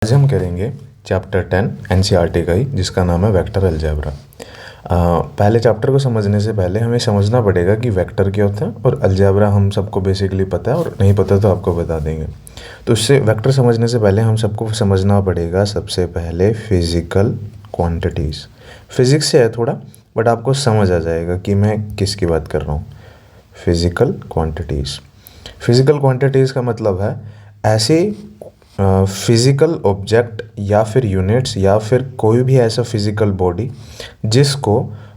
आज हम करेंगे चैप्टर 10 एनसीईआरटी का ही, जिसका नाम है वेक्टर अलजेब्रा। पहले चैप्टर को समझने से पहले हमें समझना पड़ेगा कि वेक्टर क्या होता है, और अलजेब्रा हम सबको बेसिकली पता है, और नहीं पता तो आपको बता देंगे। तो इससे वेक्टर समझने से पहले हम सबको समझना पड़ेगा सबसे पहले फिज़िकल क्वांटिटीज़। फिज़िक्स से है थोड़ा, बट आपको समझ आ जाएगा कि मैं किसकी बात कर रहा हूँ। फिज़िकल क्वांटिटीज़, फिज़िकल क्वांटिटीज़ का मतलब है ऐसी फिज़िकल ऑब्जेक्ट या फिर यूनिट्स या फिर कोई भी ऐसा फिज़िकल बॉडी जिसको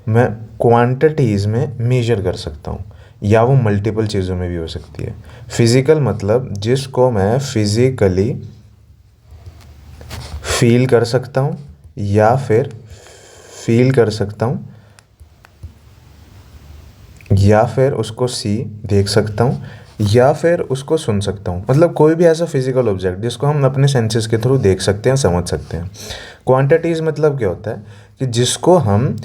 मैं क्वांटिटीज़ में मेजर कर सकता हूँ, या वो मल्टीपल चीज़ों में भी हो सकती है। फिज़िकल मतलब जिसको मैं फिज़िकली फील कर सकता हूँ, या फिर फील कर सकता हूँ, या फिर उसको देख सकता हूँ, या फिर उसको सुन सकता हूँ। मतलब कोई भी ऐसा फिजिकल ऑब्जेक्ट जिसको हम अपने सेंसेस के थ्रू देख सकते हैं, समझ सकते हैं। क्वांटिटीज़ मतलब क्या होता है कि जिसको हम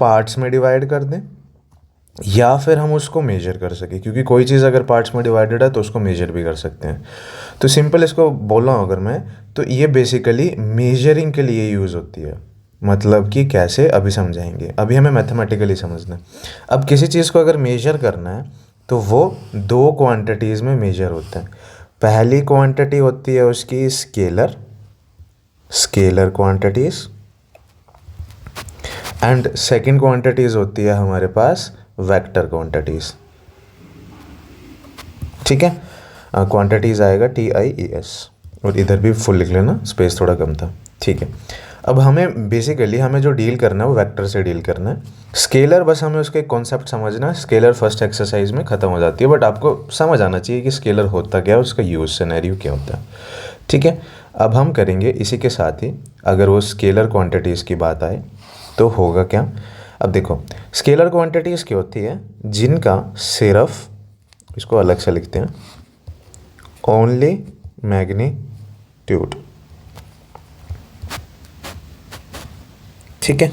पार्ट्स में डिवाइड कर दें, या फिर हम उसको मेजर कर सकें, क्योंकि कोई चीज़ अगर पार्ट्स में डिवाइडेड है तो उसको मेजर भी कर सकते हैं। तो सिंपल इसको बोला हूँ अगर मैं, तो ये बेसिकली मेजरिंग के लिए यूज़ होती है। मतलब कि कैसे, अभी समझाएंगे। अभी हमें मैथमेटिकली समझना है। अब किसी चीज़ को अगर मेजर करना है तो वो दो क्वांटिटीज़ में मेजर होता है। पहली क्वांटिटी होती है उसकी scalar quantities, and second quantities होती है हमारे पास वेक्टर क्वांटिटीज़। ठीक है, क्वांटिटीज़ आएगा TIES, और इधर भी फुल लिख लेना, स्पेस थोड़ा कम था। ठीक है, अब हमें बेसिकली हमें जो डील करना है वो वेक्टर से डील करना है। स्केलर बस हमें उसके कॉन्सेप्ट समझना है। स्केलर फर्स्ट एक्सरसाइज में ख़त्म हो जाती है, बट आपको समझ आना चाहिए कि स्केलर होता क्या है, उसका यूज़ सिनेरियो क्या होता है। ठीक है, अब हम करेंगे इसी के साथ ही, अगर वो स्केलर क्वांटिटीज़ की बात आए तो होगा क्या। अब देखो, स्केलर क्वांटिटीज़ क्या होती है, जिनका सिर्फ, इसको अलग से लिखते हैं, ओनली मैग्नीट्यूड। ठीक है,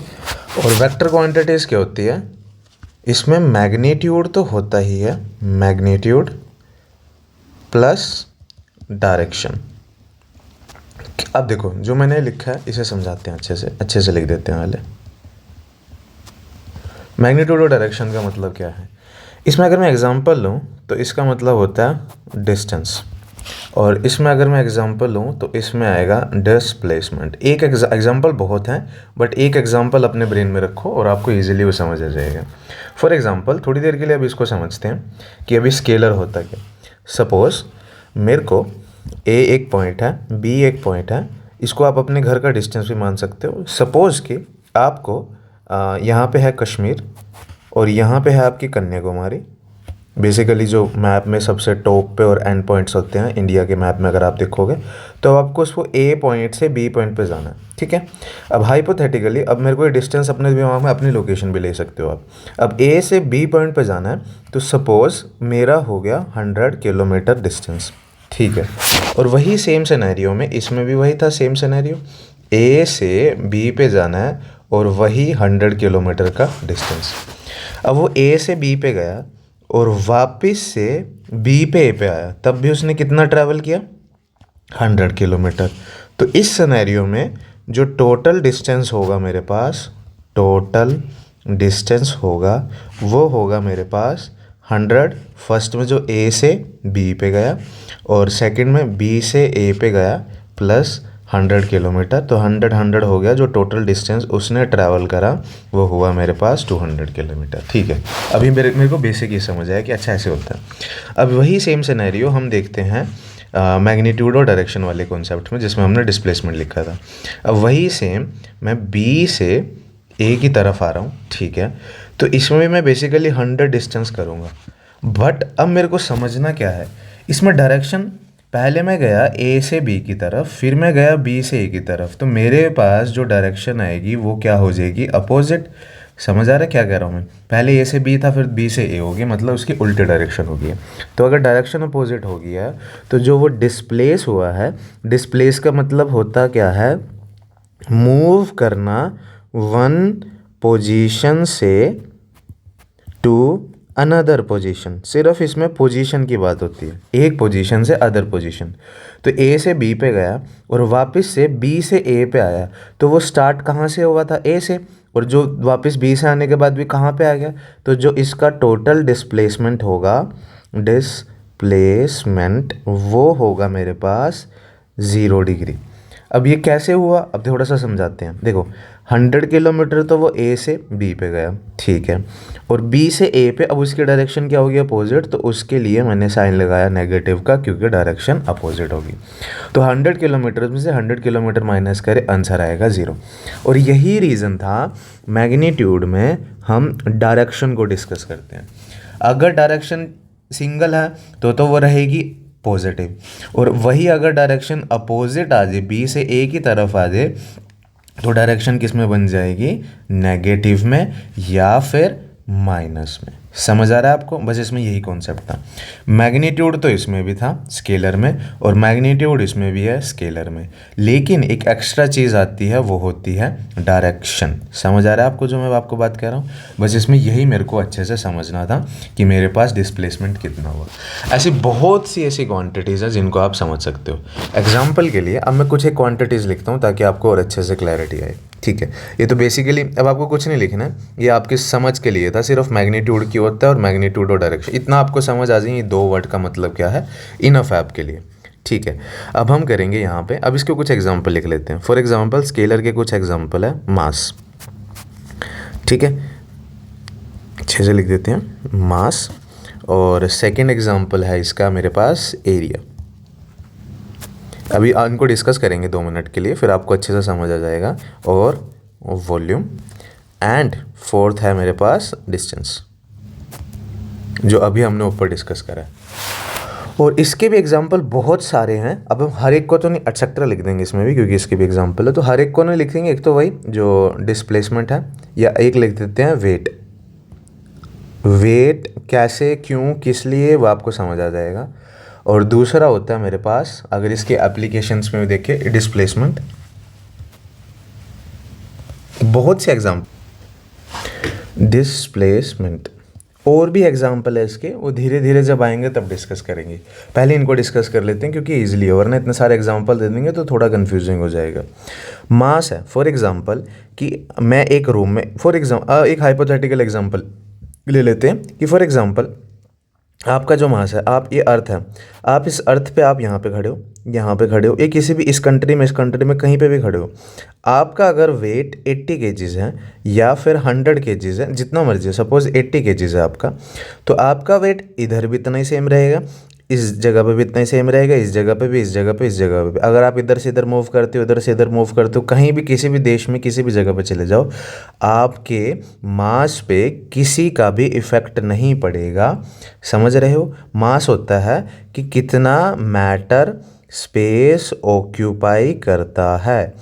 और वेक्टर क्वांटिटीज़ क्या होती है, इसमें मैग्नीट्यूड तो होता ही है, मैग्नीट्यूड प्लस डायरेक्शन। अब देखो, जो मैंने लिखा है इसे समझाते हैं, अच्छे से लिख देते हैं पहले। मैग्नीट्यूड और डायरेक्शन का मतलब क्या है, इसमें अगर मैं एग्जांपल लूँ तो इसका मतलब होता है डिस्टेंस, और इसमें अगर मैं एग्जांपल लूँ तो इसमें आएगा डिस्प्लेसमेंट। एक एग्जांपल बहुत हैं, बट एक एग्जांपल अपने ब्रेन में रखो और आपको इजीली वो समझ आ जाएगा। फॉर एग्जांपल, थोड़ी देर के लिए अभी इसको समझते हैं कि अभी स्केलर होता क्या। सपोज़ मेरे को A एक पॉइंट है, B एक पॉइंट है, इसको आप अपने घर का डिस्टेंस भी मान सकते हो। सपोज़ कि आपको यहाँ पे है कश्मीर, और यहाँ पे है आपकी कन्याकुमारी। बेसिकली जो मैप में सबसे टॉप पे और एंड पॉइंट्स होते हैं इंडिया के मैप में, अगर आप देखोगे तो आपको उसको A पॉइंट से B पॉइंट पे जाना है। ठीक है, अब हाइपोथेटिकली अब मेरे को ये डिस्टेंस अपने दिमाग में अपनी लोकेशन भी ले सकते हो आप। अब A से B पॉइंट पे जाना है, तो सपोज़ मेरा हो गया 100 किलोमीटर डिस्टेंस। ठीक है, और वही सेम सिनेरियो में इसमें भी वही था, सेम सिनेरियो, A से B पे जाना है और वही 100 किलोमीटर का डिस्टेंस। अब वो A से B पे गया और वापस से B पे A पे आया, तब भी उसने कितना ट्रैवल किया, 100 किलोमीटर। तो इस सिनेरियो में जो टोटल डिस्टेंस होगा मेरे पास, टोटल डिस्टेंस होगा वो होगा मेरे पास 100। फर्स्ट में जो A से B पे गया, और सेकंड में B से A पे गया, प्लस 100 किलोमीटर। तो 100 हो गया, जो टोटल डिस्टेंस उसने ट्रैवल करा वो हुआ मेरे पास 200 किलोमीटर। ठीक है, अभी मेरे को बेसिक ये समझ आया कि अच्छा ऐसे होता है। अब वही सेम सिनेरियो हम देखते हैं मैग्नीट्यूड और डायरेक्शन वाले कॉन्सेप्ट में, जिसमें हमने डिस्प्लेसमेंट लिखा था। अब वही सेम मैं B से A की तरफ आ रहा हूँ। ठीक है, तो इसमें भी मैं बेसिकली 100 डिस्टेंस करूँगा, बट अब मेरे को समझना क्या है, इसमें डायरेक्शन, पहले मैं गया A से B की तरफ, फिर मैं गया B से A की तरफ, तो मेरे पास जो डायरेक्शन आएगी वो क्या हो जाएगी, अपोजिट। समझ आ रहा है क्या कह रहा हूँ मैं, पहले A से B था, फिर B से A हो गया, मतलब उसकी उल्टी डायरेक्शन हो गई है। तो अगर डायरेक्शन अपोजिट हो गया है, तो जो वो डिस्प्लेस हुआ है, डिस्प्लेस का मतलब होता क्या है, मूव करना वन पोजीशन से टू अनदर पोजीशन, सिर्फ इसमें पोजीशन की बात होती है, एक पोजीशन से अदर पोजीशन। तो ए से बी पे गया और वापस से बी से ए पे आया, तो वो स्टार्ट कहाँ से हुआ था, ए से, और जो वापस बी से आने के बाद भी कहाँ पे आ गया, तो जो इसका टोटल डिस्प्लेसमेंट होगा, डिस्प्लेसमेंट वो होगा मेरे पास 0 डिग्री। अब ये कैसे हुआ, अब थोड़ा सा समझाते हैं। देखो 100 किलोमीटर तो वो ए से बी पे गया, ठीक है, और बी से ए पे, अब उसकी डायरेक्शन क्या होगी, अपोजिट, तो उसके लिए मैंने साइन लगाया नेगेटिव का, क्योंकि डायरेक्शन अपोजिट होगी। तो 100 किलोमीटर में से 100 किलोमीटर माइनस करें, आंसर आएगा 0। और यही रीज़न था मैग्नीट्यूड में हम डायरेक्शन को डिस्कस करते हैं। अगर डायरेक्शन सिंगल है तो वो रहेगी पॉजिटिव, और वही अगर डायरेक्शन अपोजिट आ जाए, बी से ए की तरफ आ जाए, तो डायरेक्शन किस में बन जाएगी, नेगेटिव में या फिर माइनस में। समझ आ रहा है आपको, बस इसमें यही कॉन्सेप्ट था। मैग्नीट्यूड तो इसमें भी था स्केलर में, और मैग्नीट्यूड इसमें भी है स्केलर में, लेकिन एक एक्स्ट्रा चीज़ आती है, वो होती है डायरेक्शन। समझ आ रहा है आपको जो मैं आपको बात कह रहा हूँ, बस इसमें यही मेरे को अच्छे से समझना था कि मेरे पास डिस्प्लेसमेंट कितना हुआ। ऐसी बहुत सी ऐसी क्वांटिटीज़ हैं जिनको आप समझ सकते हो। एग्जाम्पल के लिए अब मैं कुछ एक क्वांटिटीज़ लिखता हूँ ताकि आपको और अच्छे से क्लैरिटी आए, ठीक है। ये तो बेसिकली अब आपको कुछ नहीं लिखना है, ये आपकी समझ के लिए था, सिर्फ मैग्नीट्यूड की होता है और मैग्नीट्यूड और डायरेक्शन, इतना आपको समझ आ जाए, 2 वर्ड का मतलब क्या है, इनफ है आपके लिए, ठीक है। अब हम करेंगे यहाँ पे, अब इसके कुछ एग्जांपल लिख लेते हैं। फॉर एग्जांपल स्केलर के कुछ एग्जांपल है, मास, ठीक है, अच्छे से लिख देते हैं मास। और सेकेंड एग्जाम्पल है इसका मेरे पास एरिया। अभी इनको डिस्कस करेंगे 2 मिनट के लिए, फिर आपको अच्छे से समझ आ जाएगा। और वॉल्यूम, एंड फोर्थ है मेरे पास डिस्टेंस, जो अभी हमने ऊपर डिस्कस करा है। और इसके भी एग्जाम्पल बहुत सारे हैं, अब हम हर एक को तो नहीं, एटसेट्रा लिख देंगे इसमें भी, क्योंकि इसके भी एग्जाम्पल है, तो हर एक को नहीं लिखेंगे। एक तो वही जो डिस्प्लेसमेंट है, या एक लिख देते हैं वेट। वेट कैसे, क्यों, किस लिए, वो आपको समझ आ जाएगा। और दूसरा होता है मेरे पास, अगर इसके एप्लीकेशंस में भी देखें, डिस्प्लेसमेंट। बहुत से एग्जाम्पल डिस्प्लेसमेंट, और भी एग्जाम्पल है इसके, वो धीरे धीरे जब आएंगे तब डिस्कस करेंगे। पहले इनको डिस्कस कर लेते हैं क्योंकि ईजिली है, वरना इतने सारे एग्जाम्पल दे देंगे तो थोड़ा कन्फ्यूजिंग हो जाएगा। मास है, फॉर एग्जाम्पल कि मैं एक रूम में, फॉर एग्जाम्पल एक हाइपोथेटिकल एग्जाम्पल ले लेते हैं कि फॉर एग्जाम्पल आपका जो मास है, आप ये अर्थ है, आप इस अर्थ पे, आप यहाँ पे खड़े हो, यहाँ पे खड़े हो, ये किसी भी इस कंट्री में कहीं पे भी खड़े हो, आपका अगर वेट 80 केजीज़ है या फिर 100 केजीज़ है, जितना मर्जी है, सपोज 80 केजीज़ है आपका, तो आपका वेट इधर भी इतना ही सेम रहेगा, इस जगह पे भी इतना ही सेम रहेगा, इस जगह पे भी, इस जगह पे, इस जगह पे भी। अगर आप इधर से इधर मूव करते हो, इधर से इधर मूव करते हो, कहीं भी किसी भी देश में किसी भी जगह पे चले जाओ, आपके मास पे किसी का भी इफ़ेक्ट नहीं पड़ेगा। समझ रहे हो, मास होता है कि कितना मैटर स्पेस ऑक्यूपाई करता है।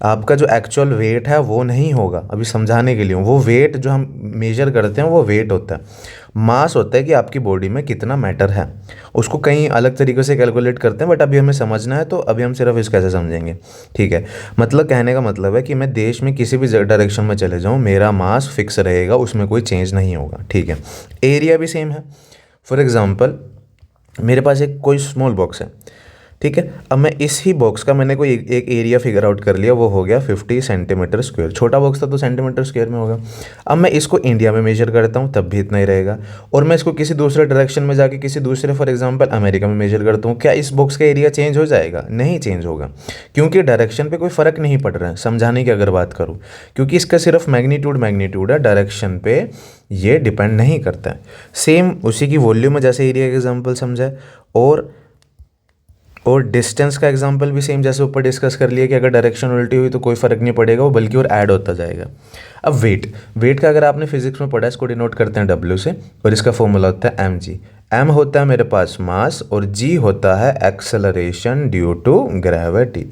आपका जो एक्चुअल वेट है वो नहीं होगा, अभी समझाने के लिए वो वेट जो हम मेजर करते हैं वो वेट होता है। मास होता है कि आपकी बॉडी में कितना मैटर है, उसको कई अलग तरीक़े से कैलकुलेट करते हैं, बट अभी हमें समझना है तो अभी हम सिर्फ इसको कैसे समझेंगे, ठीक है। मतलब कहने का मतलब है कि मैं देश में किसी भी डायरेक्शन में चले जाऊँ, मेरा मास फिक्स रहेगा, उसमें कोई चेंज नहीं होगा, ठीक है। एरिया भी सेम है। फॉर एग्ज़ाम्पल मेरे पास एक कोई स्मॉल बॉक्स है, ठीक है। अब मैं इस ही बॉक्स का मैंने कोई एक एरिया फिगर आउट कर लिया, वो हो गया 50 सेंटीमीटर स्क्वायर। छोटा बॉक्स था तो सेंटीमीटर स्क्वायर में होगा। अब मैं इसको इंडिया में मेजर करता हूँ तब भी इतना ही रहेगा, और मैं इसको किसी दूसरे डायरेक्शन में जाके किसी दूसरे फॉर एग्जांपल अमेरिका में मेजर करता हूँ, क्या इस बॉक्स का एरिया चेंज हो जाएगा? नहीं चेंज होगा, क्योंकि डायरेक्शन पे कोई फ़र्क नहीं पड़ रहा है। समझाने की अगर बात करूँ, क्योंकि इसका सिर्फ मैग्नीट्यूड है, डायरेक्शन पे ये डिपेंड नहीं करता है। सेम उसी की वॉल्यूम में जैसे एरिया का एग्जाम्पल समझा है, और डिस्टेंस का एग्जांपल भी सेम जैसे ऊपर डिस्कस कर लिया कि अगर डायरेक्शन उल्टी हुई तो कोई फ़र्क नहीं पड़ेगा, वो बल्कि और ऐड होता जाएगा। अब वेट का अगर आपने फिजिक्स में पढ़ा है, इसको डिनोट करते हैं W से, और इसका फॉर्मूला होता है mg। m होता है मेरे पास मास, और g होता है एक्सेलरेशन ड्यू टू ग्रेविटी।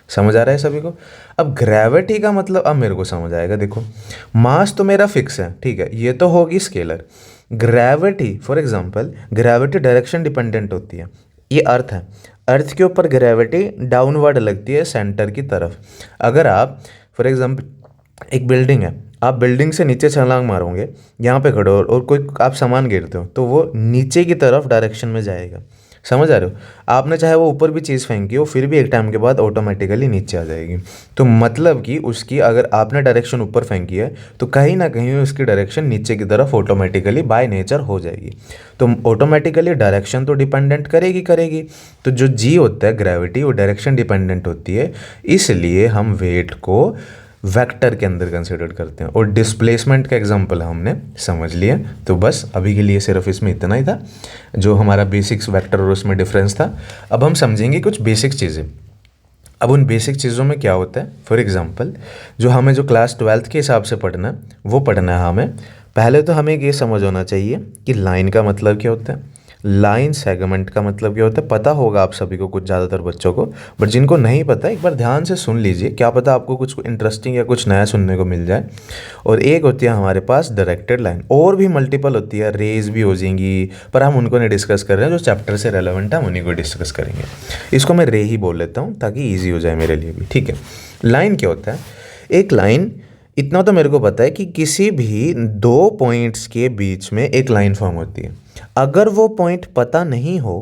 समझ आ रहा है सभी को? अब ग्रेविटी का मतलब अब मेरे को समझ आएगा। देखो मास तो मेरा फिक्स है, ठीक है, ये तो होगी scalar. Gravity for example, gravity direction dependent होती है। ये अर्थ है, अर्थ के ऊपर ग्रेविटी डाउनवर्ड लगती है सेंटर की तरफ। अगर आप फॉर एग्जांपल एक बिल्डिंग है, आप बिल्डिंग से नीचे छलांग मारोगे, यहाँ पे खड़े हो और कोई आप सामान गिरते हो तो वो नीचे की तरफ डायरेक्शन में जाएगा। समझ आ रहे हो? आपने चाहे वो ऊपर भी चीज़ फेंकी हो फिर भी एक टाइम के बाद ऑटोमेटिकली नीचे आ जाएगी। तो मतलब कि उसकी अगर आपने डायरेक्शन ऊपर फेंकी है तो कहीं ना कहीं उसकी डायरेक्शन नीचे की तरफ ऑटोमेटिकली बाय नेचर हो जाएगी। तो ऑटोमेटिकली डायरेक्शन तो डिपेंडेंट करेगी करेगी। तो जो जी होता है ग्रेविटी, वो डायरेक्शन डिपेंडेंट होती है, इसलिए हम वेट को वेक्टर के अंदर कंसिडर करते हैं। और डिस्प्लेसमेंट का एग्जांपल हमने समझ लिया। तो बस अभी के लिए सिर्फ इसमें इतना ही था जो हमारा बेसिक्स वेक्टर और उसमें डिफरेंस था। अब हम समझेंगे कुछ बेसिक चीज़ें। अब उन बेसिक चीज़ों में क्या होता है, फॉर एग्जांपल जो हमें जो क्लास 12th के हिसाब से पढ़ना है वो पढ़ना है हमें। पहले तो हमें ये समझ होना चाहिए कि लाइन का मतलब क्या होता है, लाइन सेगमेंट का मतलब क्या होता है। पता होगा आप सभी को, कुछ ज़्यादातर बच्चों को, बट जिनको नहीं पता एक बार ध्यान से सुन लीजिए, क्या पता आपको कुछ इंटरेस्टिंग या कुछ नया सुनने को मिल जाए। और एक होती है हमारे पास डायरेक्टेड लाइन, और भी मल्टीपल होती है, रेज भी हो जाएंगी, पर हम उनको नहीं डिस्कस कर रहे हैं। जो चैप्टर से रेलेवेंट है हम उन्हीं को डिस्कस करेंगे। इसको मैं रे ही बोल लेता हूँ ताकि ईजी हो जाए मेरे लिए भी, ठीक है। लाइन क्या होता है? एक लाइन, इतना तो मेरे को पता है कि किसी भी दो पॉइंट्स के बीच में एक लाइन फॉर्म होती है। अगर वो पॉइंट पता नहीं हो,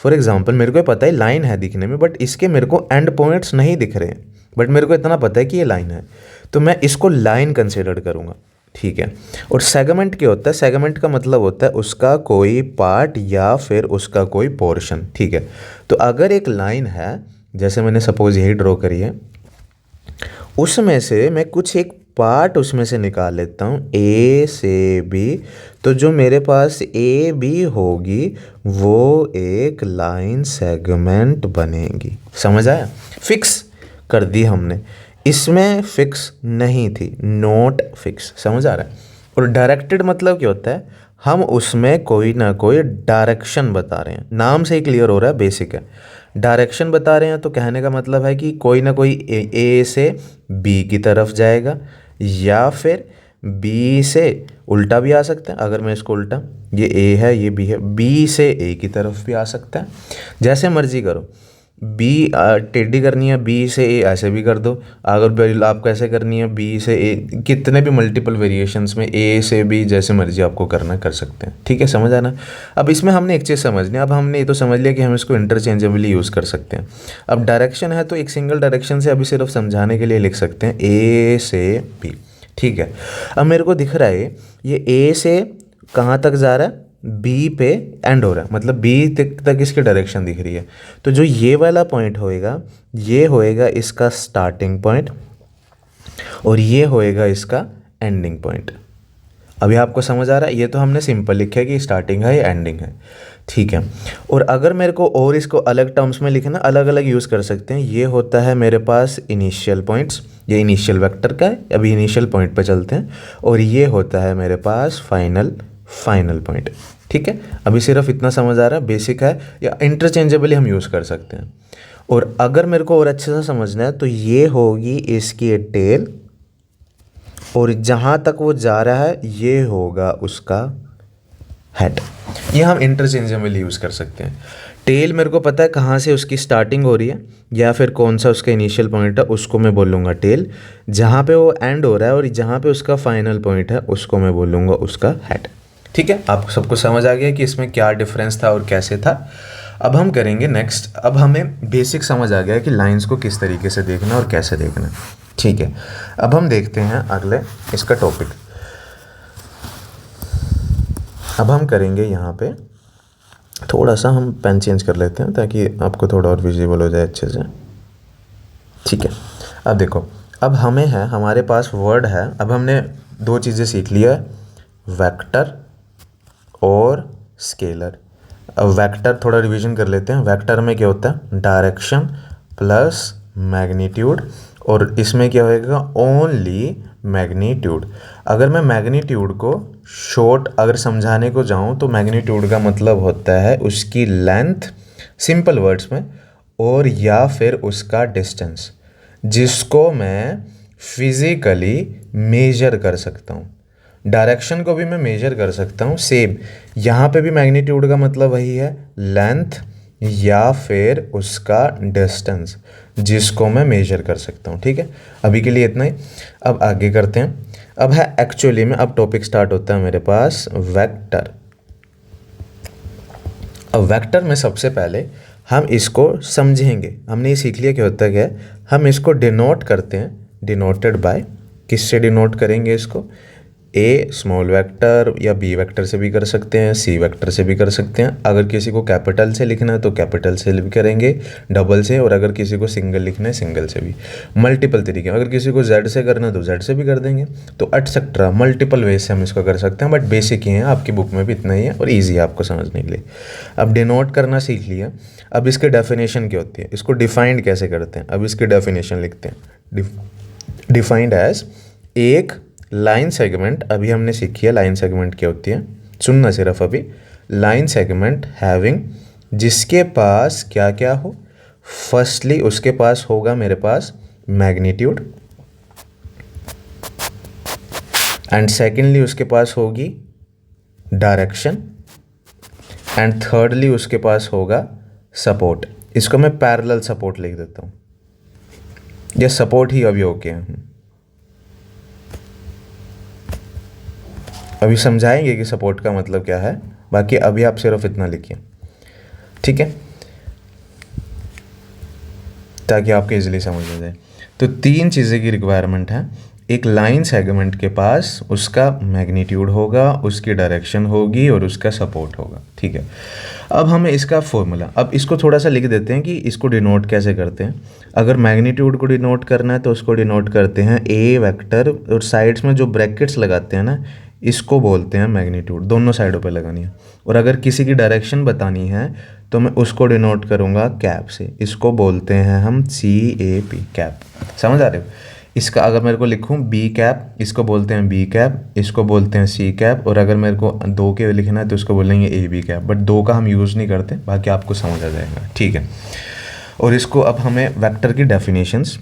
फॉर एग्जांपल मेरे को पता है लाइन है दिखने में, बट इसके मेरे को एंड पॉइंट्स नहीं दिख रहे हैं, बट मेरे को इतना पता है कि ये लाइन है, तो मैं इसको लाइन कंसिडर करूँगा, ठीक है। और सेगमेंट क्या होता है? सेगमेंट का मतलब होता है उसका कोई पार्ट या फिर उसका कोई पोर्शन, ठीक है। तो अगर एक लाइन है, जैसे मैंने सपोज यही ड्रॉ करी है, उसमें से मैं कुछ एक पार्ट उसमें से निकाल लेता हूँ ए से बी, तो जो मेरे पास ए बी होगी वो एक लाइन सेगमेंट बनेगी। समझ आया? फिक्स कर दी हमने, इसमें फिक्स नहीं थी, नॉट फिक्स। समझ आ रहा है? और डायरेक्टेड मतलब क्या होता है? हम उसमें कोई ना कोई डायरेक्शन बता रहे हैं, नाम से ही क्लियर हो रहा है, बेसिक है। डायरेक्शन बता रहे हैं तो कहने का मतलब है कि कोई ना कोई ए से बी की तरफ जाएगा, या फिर बी से उल्टा भी आ सकता है। अगर मैं इसको उल्टा, ये ए है ये बी है, बी से ए की तरफ भी आ सकता है, जैसे मर्जी करो। बी टेढ़ी करनी है, बी से ए ऐसे भी कर दो। अगर आपको ऐसे करनी है बी से ए, कितने भी मल्टीपल वेरिएशंस में ए से बी जैसे मर्जी आपको करना कर सकते हैं, ठीक है। समझ आना? अब इसमें हमने एक चीज़ समझनी, अब हमने ये तो समझ लिया कि हम इसको इंटरचेंजेबली यूज़ कर सकते हैं। अब डायरेक्शन है तो एक सिंगल डायरेक्शन से अभी सिर्फ समझाने के लिए लिख सकते हैं ए से बी, ठीक है। अब मेरे को दिख रहा है ये ए से कहाँ तक जा रहा है, बी पे एंड हो रहा है, मतलब बी तक इसकी डायरेक्शन दिख रही है। तो जो ये वाला पॉइंट होएगा, ये होएगा इसका स्टार्टिंग पॉइंट, और ये होएगा इसका एंडिंग पॉइंट। अभी आपको समझ आ रहा है? ये तो हमने सिंपल लिखा है कि स्टार्टिंग है या एंडिंग है, ठीक है। और अगर मेरे को और इसको अलग टर्म्स में लिखना, अलग अलग यूज़ कर सकते हैं। ये होता है मेरे पास इनिशियल पॉइंट्स, ये इनिशियल वेक्टर का है, अभी इनिशियल पॉइंट पे चलते हैं। और ये होता है मेरे पास फाइनल पॉइंट, ठीक है। अभी सिर्फ इतना समझ आ रहा है, बेसिक है, या इंटरचेंजेबली हम यूज़ कर सकते हैं। और अगर मेरे को और अच्छे से समझना है तो ये होगी इसकी टेल, और जहाँ तक वो जा रहा है ये होगा उसका हेड। ये हम इंटरचेंजेबली यूज़ कर सकते हैं। टेल मेरे को पता है कहाँ से उसकी स्टार्टिंग हो रही है, या फिर कौन सा उसका इनिशियल पॉइंट है, उसको मैं बोलूँगा टेल। जहाँ पे वो एंड हो रहा है और जहाँ पे उसका फाइनल पॉइंट है उसको मैं बोलूँगा उसका हेड, ठीक है। आपको सबको समझ आ गया कि इसमें क्या डिफरेंस था और कैसे था। अब हम करेंगे नेक्स्ट। अब हमें बेसिक समझ आ गया कि लाइंस को किस तरीके से देखना और कैसे देखना, ठीक है। अब हम देखते हैं अगले इसका टॉपिक। अब हम करेंगे यहाँ पे थोड़ा सा, हम पेन चेंज कर लेते हैं ताकि आपको थोड़ा और विजिबल हो जाए अच्छे से, ठीक है। अब देखो, अब हमें है, हमारे पास वर्ड है। अब हमने दो चीज़ें सीख लिया है, वेक्टर और स्केलर। अब वेक्टर थोड़ा रिवीजन कर लेते हैं। वेक्टर में क्या होता है? डायरेक्शन प्लस मैग्नीट्यूड, और इसमें क्या होएगा? Only magnitude. अगर मैं मैग्नीट्यूड को शॉर्ट अगर समझाने को जाऊं तो मैग्नीट्यूड का मतलब होता है उसकी लेंथ, सिंपल वर्ड्स में, और या फिर उसका डिस्टेंस, जिसको मैं फिज़िकली मेजर कर सकता हूँ। डायरेक्शन को भी मैं मेजर कर सकता हूँ, सेम यहाँ पे भी मैग्नीट्यूड का मतलब वही है, लेंथ या फिर उसका डिस्टेंस, जिसको मैं मेजर कर सकता हूँ। ठीक है, अभी के लिए इतना ही। अब आगे करते हैं। अब है एक्चुअली में, अब टॉपिक स्टार्ट होता है मेरे पास वेक्टर। अब वेक्टर में सबसे पहले हम इसको समझेंगे। हमने ये सीख लिया कि होता क्या है। हम इसको डिनोट करते हैं, डिनोटेड बाय, किससे डिनोट करेंगे इसको, ए स्मॉल वेक्टर या बी वेक्टर से भी कर सकते हैं, सी वेक्टर से भी कर सकते हैं। अगर किसी को कैपिटल से लिखना है तो कैपिटल से भी करेंगे, डबल से, और अगर किसी को सिंगल लिखना है सिंगल से भी। मल्टीपल तरीके, अगर किसी को जेड से करना है तो जेड से भी कर देंगे। तो एटसेट्रा मल्टीपल वे से हम इसको कर सकते हैं, बट बेसिक ही है, आपकी बुक में भी इतना ही है और ईजी है आपको समझने के लिए। अब डिनोट करना सीख लिया। अब इसके डेफिनेशन क्या होती है, इसको डिफाइंड कैसे करते हैं। अब इसकी डेफिनेशन लिखते हैं। डिफाइंड एज एक लाइन सेगमेंट, अभी हमने सीखी है लाइन सेगमेंट क्या होती है, सुनना सिर्फ अभी। लाइन सेगमेंट हैविंग, जिसके पास क्या क्या हो। फर्स्टली उसके पास होगा मेरे पास मैग्नीट्यूड, एंड सेकेंडली उसके पास होगी डायरेक्शन, एंड थर्डली उसके पास होगा सपोर्ट। इसको मैं पैरेलल सपोर्ट लिख देता हूँ, ये सपोर्ट ही अभी ओके है। अभी समझाएंगे कि सपोर्ट का मतलब क्या है, बाकी अभी आप सिर्फ इतना लिखिए, ठीक है, ताकि आपको इजीली समझ आ जाए। तो तीन चीज़ें की रिक्वायरमेंट है। एक लाइन सेगमेंट के पास उसका मैग्नीट्यूड होगा, उसकी डायरेक्शन होगी और उसका सपोर्ट होगा। ठीक है, अब हमें इसका फॉर्मूला, अब इसको थोड़ा सा लिख देते हैं कि इसको डिनोट कैसे करते हैं। अगर मैग्नीट्यूड को डिनोट करना है तो उसको डिनोट करते हैं ए वेक्टर, और साइड्स में जो ब्रैकेट्स लगाते हैं ना, इसको बोलते हैं मैग्नीट्यूड, दोनों साइडों पे लगानी है। और अगर किसी की डायरेक्शन बतानी है तो मैं उसको डिनोट करूँगा कैप से, इसको बोलते हैं हम CAP, कैप। समझ आ रहे हो। इसका अगर मेरे को लिखूँ बी कैप, इसको बोलते हैं बी कैप, इसको बोलते हैं सी कैप, और अगर मेरे को दो के लिखना है तो उसको बोलेंगे AB कैप, बट दो का हम यूज़ नहीं करते, बाकी आपको समझ आ जाएगा। ठीक है, और इसको अब हमें वेक्टर की डेफिनेशंस,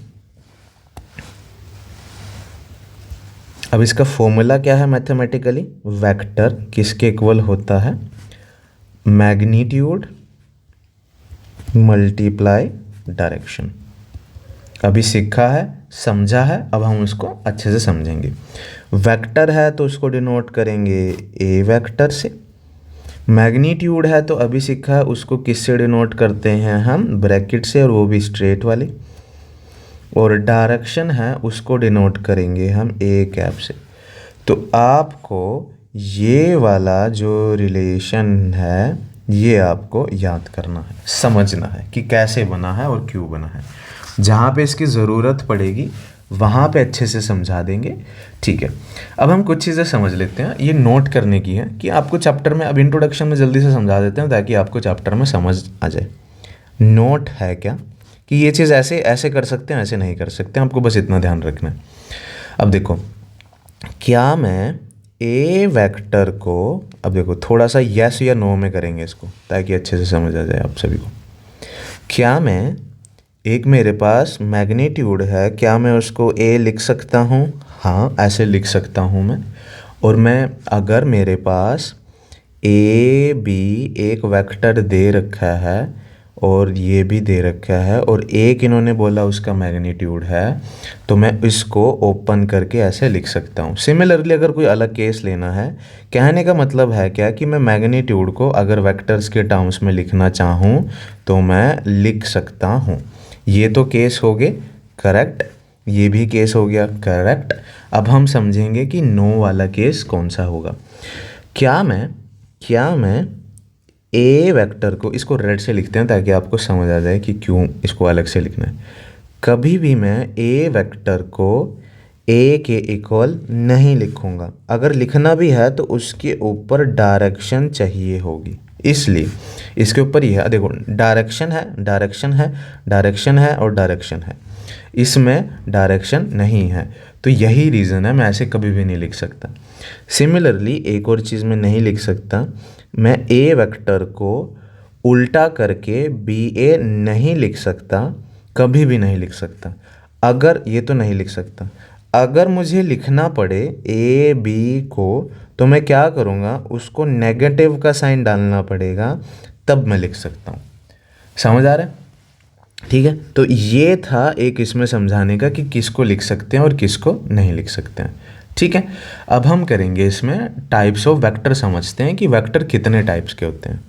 अब इसका फॉर्मूला क्या है मैथमेटिकली, वेक्टर किसके इक्वल होता है, मैग्नीट्यूड मल्टीप्लाई डायरेक्शन। अभी सीखा है, समझा है, अब हम उसको अच्छे से समझेंगे। वेक्टर है तो उसको डिनोट करेंगे ए वेक्टर से। मैग्नीट्यूड है तो अभी सीखा है, उसको किससे डिनोट करते हैं हम, ब्रैकेट से, और वो भी स्ट्रेट वाली। और डायरेक्शन है उसको डिनोट करेंगे हम ए कैप से। तो आपको ये वाला जो रिलेशन है ये आपको याद करना है, समझना है कि कैसे बना है और क्यों बना है। जहाँ पे इसकी ज़रूरत पड़ेगी वहाँ पे अच्छे से समझा देंगे। ठीक है, अब हम कुछ चीज़ें समझ लेते हैं, ये नोट करने की है कि आपको चैप्टर में, अब इंट्रोडक्शन में जल्दी से समझा देते हैं ताकि आपको चैप्टर में समझ आ जाए। नोट है क्या कि ये चीज़ ऐसे ऐसे कर सकते हैं, ऐसे नहीं कर सकते, आपको बस इतना ध्यान रखना है। अब देखो, क्या मैं ए वेक्टर को, अब देखो थोड़ा सा यस या नो में करेंगे इसको ताकि अच्छे से समझ आ जाए आप सभी को। क्या मैं, एक मेरे पास मैग्नीट्यूड है, क्या मैं उसको ए लिख सकता हूँ, हाँ ऐसे लिख सकता हूँ मैं। और मैं, अगर मेरे पास AB एक वेक्टर दे रखा है और ये भी दे रखा है, और एक इन्होंने बोला उसका मैग्नीट्यूड है, तो मैं इसको ओपन करके ऐसे लिख सकता हूँ। सिमिलरली अगर कोई अलग केस लेना है, कहने का मतलब है क्या कि मैं मैग्नीट्यूड को अगर वेक्टर्स के टर्म्स में लिखना चाहूँ तो मैं लिख सकता हूँ। ये तो केस हो गए करेक्ट, ये भी केस हो गया करेक्ट। अब हम समझेंगे कि नो वाला केस कौन सा होगा। क्या मैं ए वेक्टर को, इसको रेड से लिखते हैं ताकि आपको समझ आ जाए कि क्यों इसको अलग से लिखना है। कभी भी मैं ए वेक्टर को ए के इक्वल नहीं लिखूंगा, अगर लिखना भी है तो उसके ऊपर डायरेक्शन चाहिए होगी, इसलिए इसके ऊपर ही है। देखो डायरेक्शन है, डायरेक्शन है, डायरेक्शन है और डायरेक्शन है, इसमें डायरेक्शन नहीं है, तो यही रीज़न है मैं ऐसे कभी भी नहीं लिख सकता। सिमिलरली एक और चीज़ मैं नहीं लिख सकता, मैं ए वेक्टर को उल्टा करके BA नहीं लिख सकता, कभी भी नहीं लिख सकता। अगर ये तो नहीं लिख सकता, अगर मुझे लिखना पड़े AB को तो मैं क्या करूँगा, उसको नेगेटिव का साइन डालना पड़ेगा, तब मैं लिख सकता हूँ। समझ आ रहा है। ठीक है, तो ये था एक इसमें समझाने का कि किसको लिख सकते हैं और किसको नहीं लिख सकते हैं। ठीक है, अब हम करेंगे इसमें टाइप्स ऑफ वेक्टर, समझते हैं कि वेक्टर कितने टाइप्स के होते हैं।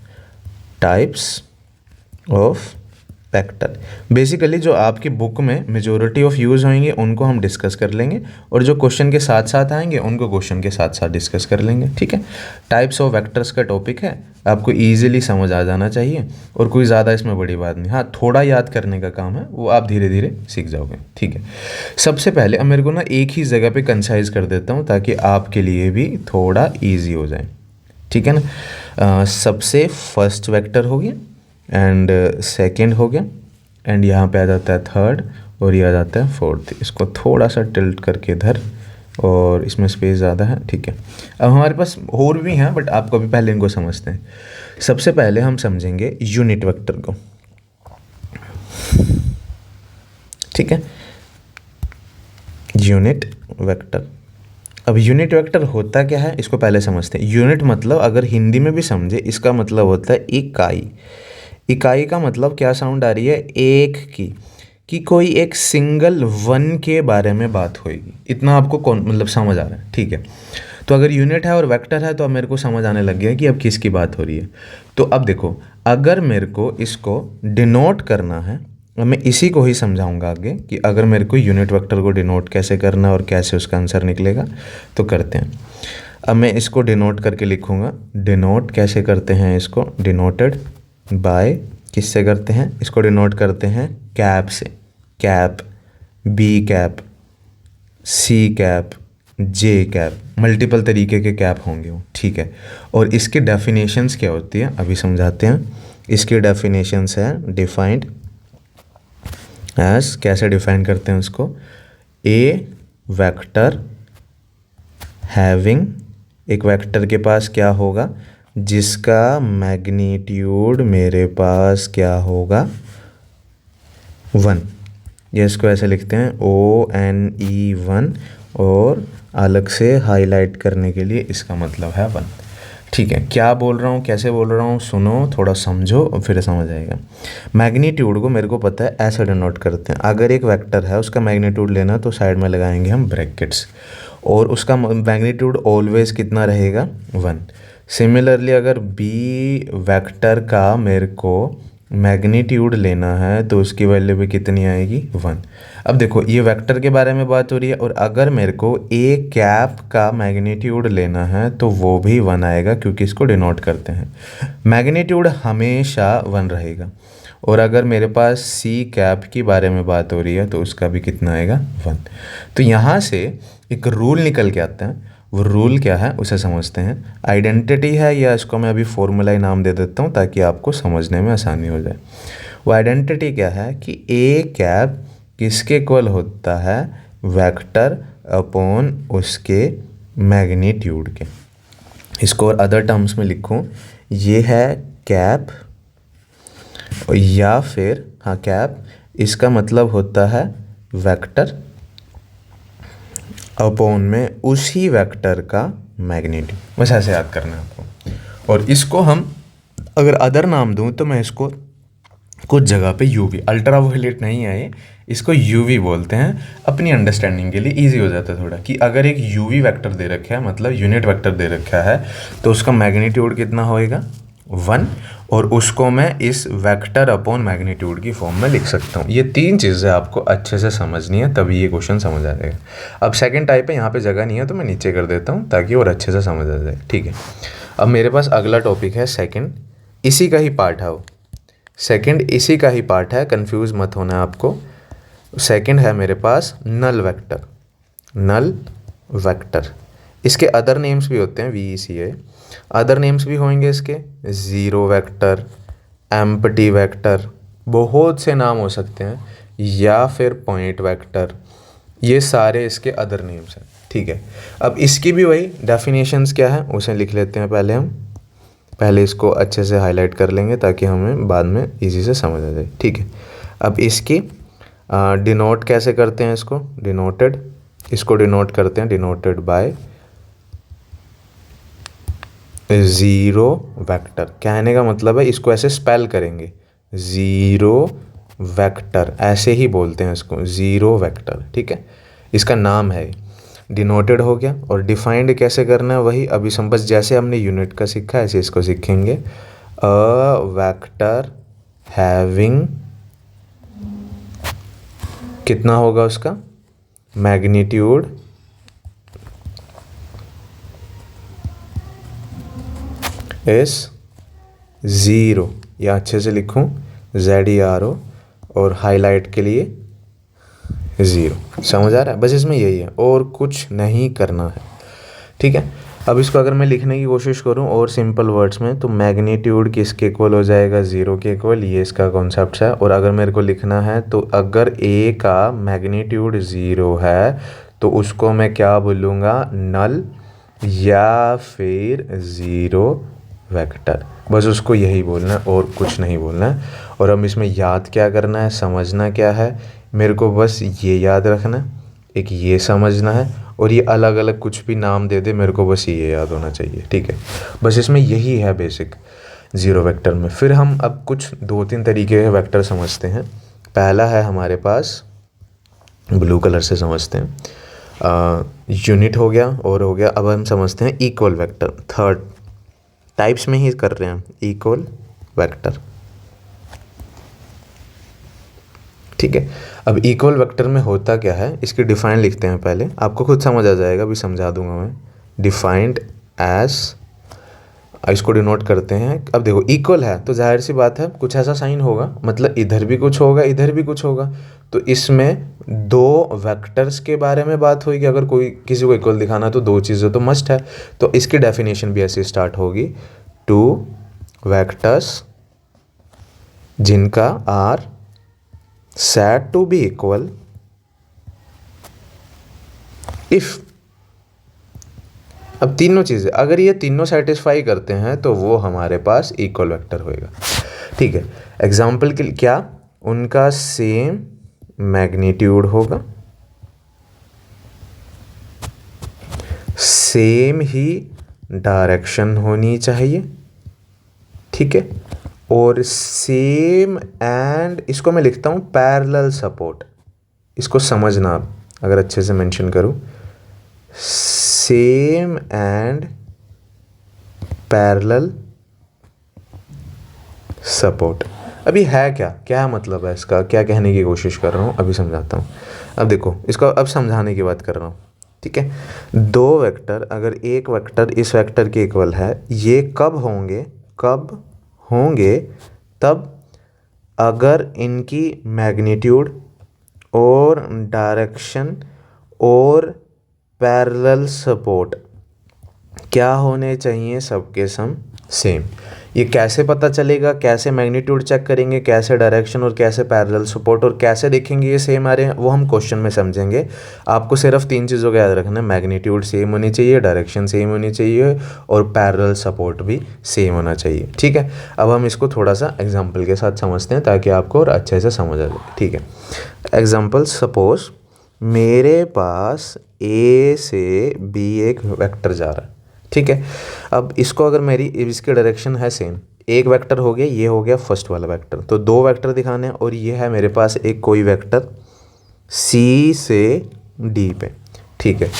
टाइप्स ऑफ वेक्टर, बेसिकली जो आपकी बुक में मेजोरिटी ऑफ यूज़ होंगे उनको हम डिस्कस कर लेंगे, और जो क्वेश्चन के साथ साथ आएंगे उनको क्वेश्चन के साथ साथ डिस्कस कर लेंगे। ठीक है, टाइप्स ऑफ वेक्टर्स का टॉपिक है, आपको इजीली समझ आ जाना चाहिए, और कोई ज़्यादा इसमें बड़ी बात नहीं। हाँ, थोड़ा याद करने का काम है, वो आप धीरे धीरे सीख जाओगे। ठीक है, सबसे पहले अब मेरे को ना एक ही जगह पे कंसाइज कर देता हूँ ताकि आपके लिए भी थोड़ा ईजी हो जाए। ठीक है ना, सबसे फर्स्ट वेक्टर हो गया, एंड सेकेंड हो गया, एंड यहाँ पे आ जाता है थर्ड, और ये आ जाता है फोर्थ। इसको थोड़ा सा टिल्ट करके इधर, और इसमें स्पेस ज़्यादा है। ठीक है, अब हमारे पास और भी हैं, बट आपको भी पहले इनको समझते हैं। सबसे पहले हम समझेंगे यूनिट वेक्टर को। ठीक है, यूनिट वेक्टर। अब यूनिट वेक्टर होता क्या है, इसको पहले समझते हैं। यूनिट मतलब अगर हिंदी में भी समझे, इसका मतलब होता है इकाई। इकाई का मतलब क्या साउंड आ रही है, एक की, कि कोई एक सिंगल वन के बारे में बात होगी। इतना आपको कौन मतलब समझ आ रहा है। ठीक है, तो अगर यूनिट है और वेक्टर है तो अब मेरे को समझ आने लग गया कि अब किसकी बात हो रही है। तो अब देखो, अगर मेरे को इसको डिनोट करना है, मैं इसी को ही समझाऊंगा आगे कि अगर मेरे को यूनिट वेक्टर को डिनोट कैसे करना और कैसे उसका आंसर निकलेगा, तो करते हैं। अब मैं इसको डिनोट करके लिखूंगा। डिनोट कैसे करते हैं इसको, डिनोटेड बाय, किससे करते हैं इसको डिनोट करते हैं, कैप से। Cap, B cap, C cap, J cap, multiple तरीके के कैप होंगे वो। ठीक है, और इसकी डेफिनेशंस क्या होती है अभी समझाते हैं। इसकी डेफिनेशंस है डिफाइंड एज, कैसे डिफाइन करते हैं उसको, ए वेक्टर हैविंग, एक वेक्टर के पास क्या होगा, जिसका मैग्नीट्यूड मेरे पास क्या होगा, 1। ये इसको ऐसे लिखते हैं ONE1, और अलग से हाईलाइट करने के लिए इसका मतलब है 1। ठीक है, क्या बोल रहा हूँ, कैसे बोल रहा हूँ, सुनो थोड़ा समझो और फिर समझ आएगा। मैग्नीट्यूड को मेरे को पता है ऐसे डिनोट करते हैं। अगर एक वेक्टर है उसका मैग्नीट्यूड लेना तो साइड में लगाएंगे हम ब्रैकेट्स, और उसका मैग्नीट्यूड ऑलवेज कितना रहेगा, 1। सिमिलरली अगर बी वेक्टर का मेरे को मैग्नीट्यूड लेना है तो उसकी वैल्यू भी कितनी आएगी, 1। अब देखो, ये वेक्टर के बारे में बात हो रही है, और अगर मेरे को ए कैप का मैग्नीट्यूड लेना है तो वो भी 1 आएगा, क्योंकि इसको डिनोट करते हैं। मैग्नीट्यूड हमेशा 1 रहेगा। और अगर मेरे पास सी कैप की बारे में बात हो रही है तो उसका भी कितना आएगा, 1। तो यहाँ से एक रूल निकल के आता है। वो रूल क्या है उसे समझते हैं। आइडेंटिटी है, या इसको मैं अभी फॉर्मूला ही नाम दे देता हूँ ताकि आपको समझने में आसानी हो जाए। वो आइडेंटिटी क्या है कि ए कैप किसके इक्वल होता है, वेक्टर अपॉन उसके मैग्नीट्यूड के। इसको और अदर टर्म्स में लिखूँ, ये है कैप, या फिर हाँ कैप, इसका मतलब होता है वेक्टर अपॉन में उसी वेक्टर का मैग्नीट्यूड। बस ऐसे याद करना है आपको। और इसको हम अगर अदर नाम दूं तो मैं इसको कुछ जगह पे यूवी, अल्ट्रा वायलेट नहीं है ये, इसको यूवी बोलते हैं। अपनी अंडरस्टैंडिंग के लिए इजी हो जाता है थोड़ा, कि अगर एक यूवी वेक्टर दे रखा है, मतलब यूनिट वेक्टर दे रखा है, तो उसका मैग्नीट्यूड कितना होएगा, 1, और उसको मैं इस वेक्टर अपॉन मैग्नीट्यूड की फॉर्म में लिख सकता हूँ। ये 3 चीज़ें आपको अच्छे से समझनी है, तभी ये क्वेश्चन समझ आ जाएगा। अब सेकंड टाइप है, यहाँ पे जगह नहीं है तो मैं नीचे कर देता हूँ ताकि और अच्छे से समझ आ जाए। ठीक है, अब मेरे पास अगला टॉपिक है सेकंड, इसी का ही पार्ट है वो। सेकंड इसी का ही पार्ट है, कंफ्यूज मत होना आपको। सेकंड है मेरे पास नल वेक्टर। नल वेक्टर, इसके अदर नेम्स भी होते हैं, VECA। अदर नेम्स भी होंगे इसके, ज़ीरो वेक्टर, एम्प्टी वेक्टर, बहुत से नाम हो सकते हैं, या फिर पॉइंट वेक्टर। ये सारे इसके अदर नेम्स हैं। ठीक है, अब इसकी भी वही डेफिनेशंस क्या है उसे लिख लेते हैं पहले हम। पहले इसको अच्छे से हाईलाइट कर लेंगे ताकि हमें बाद में इजी से समझ आ जाए। ठीक है, अब इसकी डिनोट कैसे करते हैं, इसको डिनोटेड, इसको डिनोट करते हैं डिनोटेड बाय ज़ीरो वेक्टर। कहने का मतलब है इसको ऐसे स्पेल करेंगे, ज़ीरो वेक्टर, ऐसे ही बोलते हैं इसको, ज़ीरो वेक्टर, ठीक है, इसका नाम है। डिनोटेड हो गया। और डिफाइंड कैसे करना है वही अभी बस जैसे हमने यूनिट का सीखा ऐसे इसको सीखेंगे। अ वेक्टर हैविंग, कितना होगा उसका मैग्नीट्यूड इस ज़ीरो, या अच्छे से लिखूं ZERO और हाईलाइट के लिए ज़ीरो। समझ आ रहा है? बस इसमें यही है और कुछ नहीं करना है, ठीक है। अब इसको अगर मैं लिखने की कोशिश करूं और सिंपल वर्ड्स में, तो मैग्नीट्यूड किसके इक्वल हो जाएगा, ज़ीरो के इक्वल, ये इसका कॉन्सेप्ट है। और अगर मेरे को लिखना है तो अगर ए का मैग्नीट्यूड ज़ीरो है तो उसको मैं क्या बोलूँगा, नल या फिर ज़ीरो वेक्टर। बस उसको यही बोलना है और कुछ नहीं बोलना है। और हम इसमें याद क्या करना है, समझना क्या है, मेरे को बस ये याद रखना है, एक ये समझना है, और ये अलग अलग कुछ भी नाम दे दे मेरे को बस ये याद होना चाहिए, ठीक है। बस इसमें यही है बेसिक ज़ीरो वेक्टर में। फिर हम अब कुछ 2-3 तरीके के वेक्टर समझते हैं। पहला है हमारे पास, ब्लू कलर से समझते हैं, यूनिट हो गया और हो गया। अब हम समझते हैं इक्वल वेक्टर, थर्ड टाइप्स में ही कर रहे हैं, इक्वल वेक्टर, ठीक है। अब इक्वल वेक्टर में होता क्या है, इसकी डिफाइन लिखते हैं पहले, आपको खुद समझ आ जाएगा, अभी समझा दूंगा मैं। डिफाइंड एज, इसको डिनोट करते हैं। अब देखो इक्वल है तो जाहिर सी बात है कुछ ऐसा साइन होगा, मतलब इधर भी कुछ होगा इधर भी कुछ होगा, तो इसमें दो वेक्टर्स के बारे में बात होगी। अगर कोई किसी को इक्वल दिखाना तो दो चीज़ें तो मस्ट है, तो इसकी डेफिनेशन भी ऐसे स्टार्ट होगी, टू वेक्टर्स जिनका are said to be equal if, अब तीनों चीज़ें अगर ये तीनों सेटिस्फाई करते हैं तो वो हमारे पास इक्वल वेक्टर होएगा, ठीक है। एग्जाम्पल के लिए क्या, उनका सेम मैग्नीट्यूड होगा, सेम ही डायरेक्शन होनी चाहिए, ठीक है, और सेम एंड, इसको मैं लिखता हूँ पैरेलल सपोर्ट, इसको समझना आप, अगर अच्छे से मेंशन करूँ, सेम एंड पैरेलल सपोर्ट। अभी है क्या, क्या मतलब है इसका, क्या कहने की कोशिश कर रहा हूँ अभी समझाता हूँ। अब देखो इसको अब समझाने की बात कर रहा हूँ, ठीक है। दो वेक्टर, अगर एक वेक्टर इस वेक्टर के इक्वल है, ये कब होंगे, कब होंगे, तब अगर इनकी मैग्नीट्यूड और डायरेक्शन और पैरेलल सपोर्ट क्या होने चाहिए, सबके सम सेम। ये कैसे पता चलेगा, कैसे मैग्नीट्यूड चेक करेंगे, कैसे डायरेक्शन और कैसे पैरेलल सपोर्ट, और कैसे देखेंगे ये सेम आ रहे हैं, वो हम क्वेश्चन में समझेंगे। आपको सिर्फ 3 चीज़ों का याद रखना है, मैग्नीट्यूड सेम होनी चाहिए, डायरेक्शन सेम होनी चाहिए, और पैरेलल सपोर्ट भी सेम होना चाहिए, ठीक है। अब हम इसको थोड़ा सा एग्जाम्पल के साथ समझते हैं ताकि आपको और अच्छे से समझ आ जाए, ठीक है। एग्जाम्पल, सपोज मेरे पास ए से बी एक वेक्टर जा रहा है, ठीक है। अब इसको अगर मेरी इसकी डायरेक्शन है सेम, एक वेक्टर हो गया, ये हो गया फर्स्ट वाला वेक्टर, तो दो वेक्टर दिखाने हैं, और ये है मेरे पास एक कोई वेक्टर सी से डी पे, ठीक है।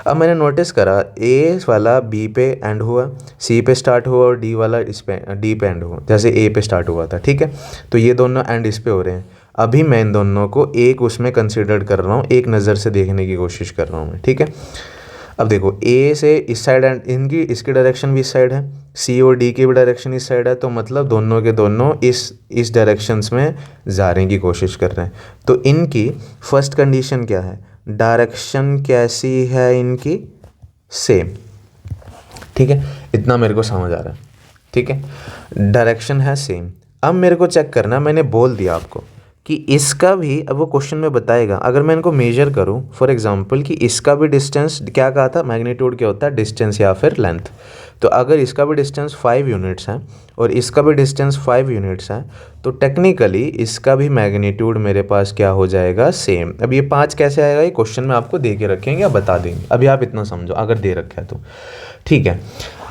अब मैंने नोटिस करा ए वाला बी पे एंड हुआ, सी पे स्टार्ट हुआ, और डी वाला इस पे डी पे एंड हुआ, जैसे ए पे स्टार्ट हुआ था, ठीक है। तो ये दोनों एंड इस पे हो रहे हैं। अभी मैं इन दोनों को एक उसमें कंसिडर कर रहा हूँ, एक नज़र से देखने की कोशिश कर रहा हूँ मैं, ठीक है। अब देखो ए से इस साइड एंड इनकी इसकी डायरेक्शन भी इस साइड है, सी और डी की भी डायरेक्शन इस साइड है, तो मतलब दोनों के दोनों इस डायरेक्शंस में जाने की कोशिश कर रहे हैं। तो इनकी फर्स्ट कंडीशन क्या है, डायरेक्शन कैसी है इनकी, सेम, ठीक है। इतना मेरे को समझ आ रहा है, ठीक है। डायरेक्शन है सेम। अब मेरे को चेक करना, मैंने बोल दिया आपको कि इसका भी, अब वो क्वेश्चन में बताएगा, अगर मैं इनको मेजर करूं फॉर एग्जांपल कि इसका भी डिस्टेंस, क्या कहा था, मैग्नीट्यूड क्या होता है, डिस्टेंस या फिर लेंथ। तो अगर इसका भी डिस्टेंस 5 यूनिट्स है और इसका भी डिस्टेंस 5 यूनिट्स है, तो टेक्निकली इसका भी मैग्नीट्यूड मेरे पास क्या हो जाएगा, सेम। अब ये 5 कैसे आएगा, ये क्वेश्चन में आपको दे के रखेंगे या बता देंगे, अभी आप इतना समझो अगर दे रखा है तो, ठीक है।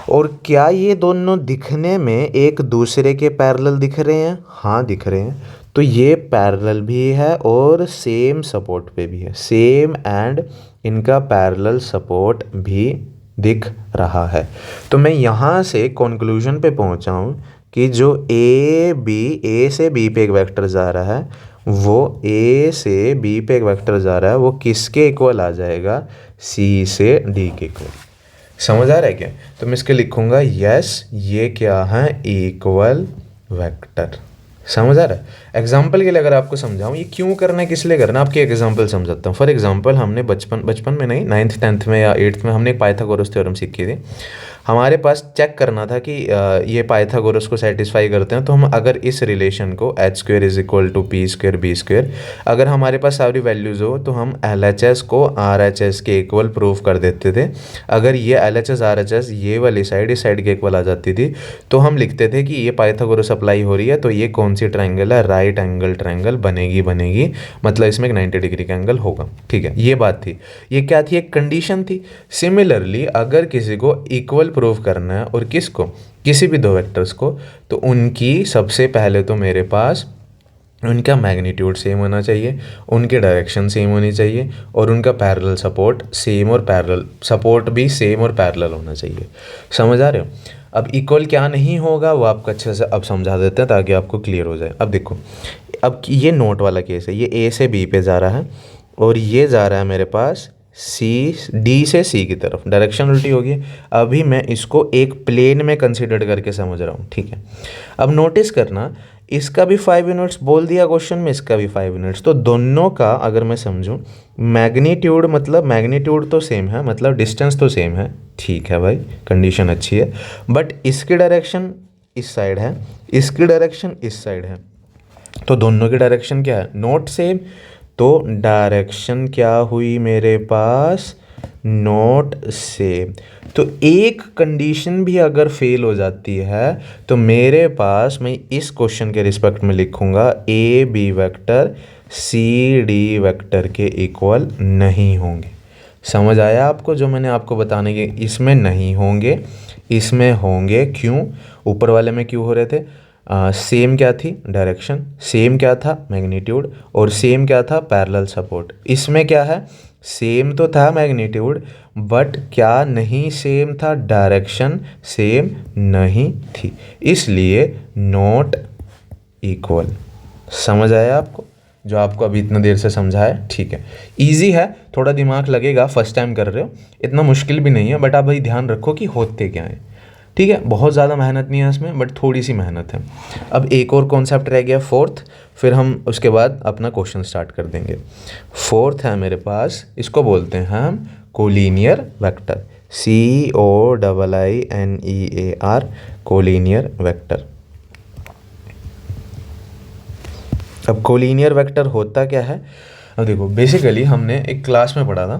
और क्या ये दोनों दिखने में एक दूसरे के पैरेलल दिख रहे हैं, हाँ दिख रहे हैं। तो ये पैरेलल भी है और सेम सपोर्ट पे भी है, सेम एंड इनका पैरेलल सपोर्ट भी दिख रहा है। तो मैं यहाँ से कंक्लूजन पे पहुँचा हूँ कि जो ए से बी पे एक वेक्टर जा रहा है, वो ए से बी पे एक वेक्टर जा रहा है, वो किसके इक्वल आ जाएगा, सी से डी के इक्वल। समझ आ रहा है क्या? तो मैं इसके लिखूँगा यस ये क्या है, इक्वल वेक्टर। समझ आ रहा है? एग्जाम्पल के लिए अगर आपको समझाऊँ ये क्यों करना है, किस लिए करना है, आपकी एग्जाम्पल समझाता हूँ। फॉर एग्जाम्पल हमने बचपन में नहीं, 9th 10th में या 8th में हमने एक पाइथागोरस थ्योरम सीखी थी। हमारे पास चेक करना था कि ये पाइथागोरस को सेटिस्फाई करते हैं, तो हम अगर इस रिलेशन को h² is equal to p² b², अगर हमारे पास सारी वैल्यूज़ हो तो हम LHS को RHS के इक्वल प्रूव कर देते थे। अगर ये LHS RHS ये वाली साइड इस साइड के इक्वल आ जाती थी तो हम लिखते थे कि ये पाइथागोरस अप्लाई हो रही है, तो ये कौन सी ट्रायंगल है, राइट एंगल ट्रायंगल बनेगी, मतलब इसमें एक 90 डिग्री का एंगल होगा। ठीक है, ये बात थी, ये क्या थी, एक कंडीशन थी। सिमिलरली अगर किसी को इक्वल प्रूव करना है और किसको, किसी भी दो वेक्टर्स को, तो उनकी सबसे पहले तो मेरे पास उनका मैग्नीट्यूड सेम होना चाहिए, उनकी डायरेक्शन सेम होनी चाहिए और उनका पैरेलल सपोर्ट सेम और पैरेलल सपोर्ट भी सेम और पैरेलल होना चाहिए। समझ आ रहे हो? अब इक्वल क्या नहीं होगा वो आपको अच्छे से अब समझा देते हैं ताकि आपको क्लियर हो जाए। अब देखो, अब ये नोट वाला केस है, ये ए से बी पे जा रहा है और ये जा रहा है मेरे पास डी से सी की तरफ, डायरेक्शन उल्टी होगी। अभी मैं इसको एक प्लेन में कंसिडर करके समझ रहा हूँ। ठीक है, अब नोटिस करना, इसका भी 5 यूनिट्स बोल दिया क्वेश्चन में, इसका भी 5 यूनिट्स, तो दोनों का अगर मैं समझूं मैग्नीट्यूड, मतलब मैग्नीट्यूड तो सेम है, मतलब डिस्टेंस तो सेम है। ठीक है भाई, कंडीशन अच्छी है, बट इसकी डायरेक्शन इस साइड है, इसकी डायरेक्शन इस साइड है, तो दोनों की डायरेक्शन क्या है, नॉट सेम। तो डायरेक्शन क्या हुई मेरे पास, नॉट सेम। तो एक कंडीशन भी अगर फेल हो जाती है तो मेरे पास, मैं इस क्वेश्चन के रिस्पेक्ट में लिखूंगा A B vector C D vector के इक्वल नहीं होंगे। समझ आया आपको जो मैंने आपको बताने के, इसमें नहीं होंगे, इसमें होंगे। क्यों, ऊपर वाले में क्यों हो रहे थे, सेम क्या थी डायरेक्शन, सेम क्या था मैग्नीट्यूड, और सेम क्या था पैरेलल सपोर्ट। इसमें क्या है, सेम तो था मैग्नीट्यूड बट क्या नहीं सेम था, डायरेक्शन सेम नहीं थी, इसलिए नॉट इक्वल। समझ आया आपको जो आपको अभी इतना देर से समझा है? ठीक है, इजी है, थोड़ा दिमाग लगेगा, फर्स्ट टाइम कर रहे हो, इतना मुश्किल भी नहीं है, बट आप भाई ध्यान रखो कि होते क्या है। ठीक है, बहुत ज़्यादा मेहनत नहीं है इसमें, बट थोड़ी सी मेहनत है। अब एक और कॉन्सेप्ट रह गया फोर्थ, फिर हम उसके बाद अपना क्वेश्चन स्टार्ट कर देंगे। फोर्थ है मेरे पास, इसको बोलते हैं हम collinear vector, COLLINEAR, collinear vector. अब कोलिनियर वेक्टर होता क्या है, अब देखो बेसिकली हमने एक क्लास में पढ़ा था,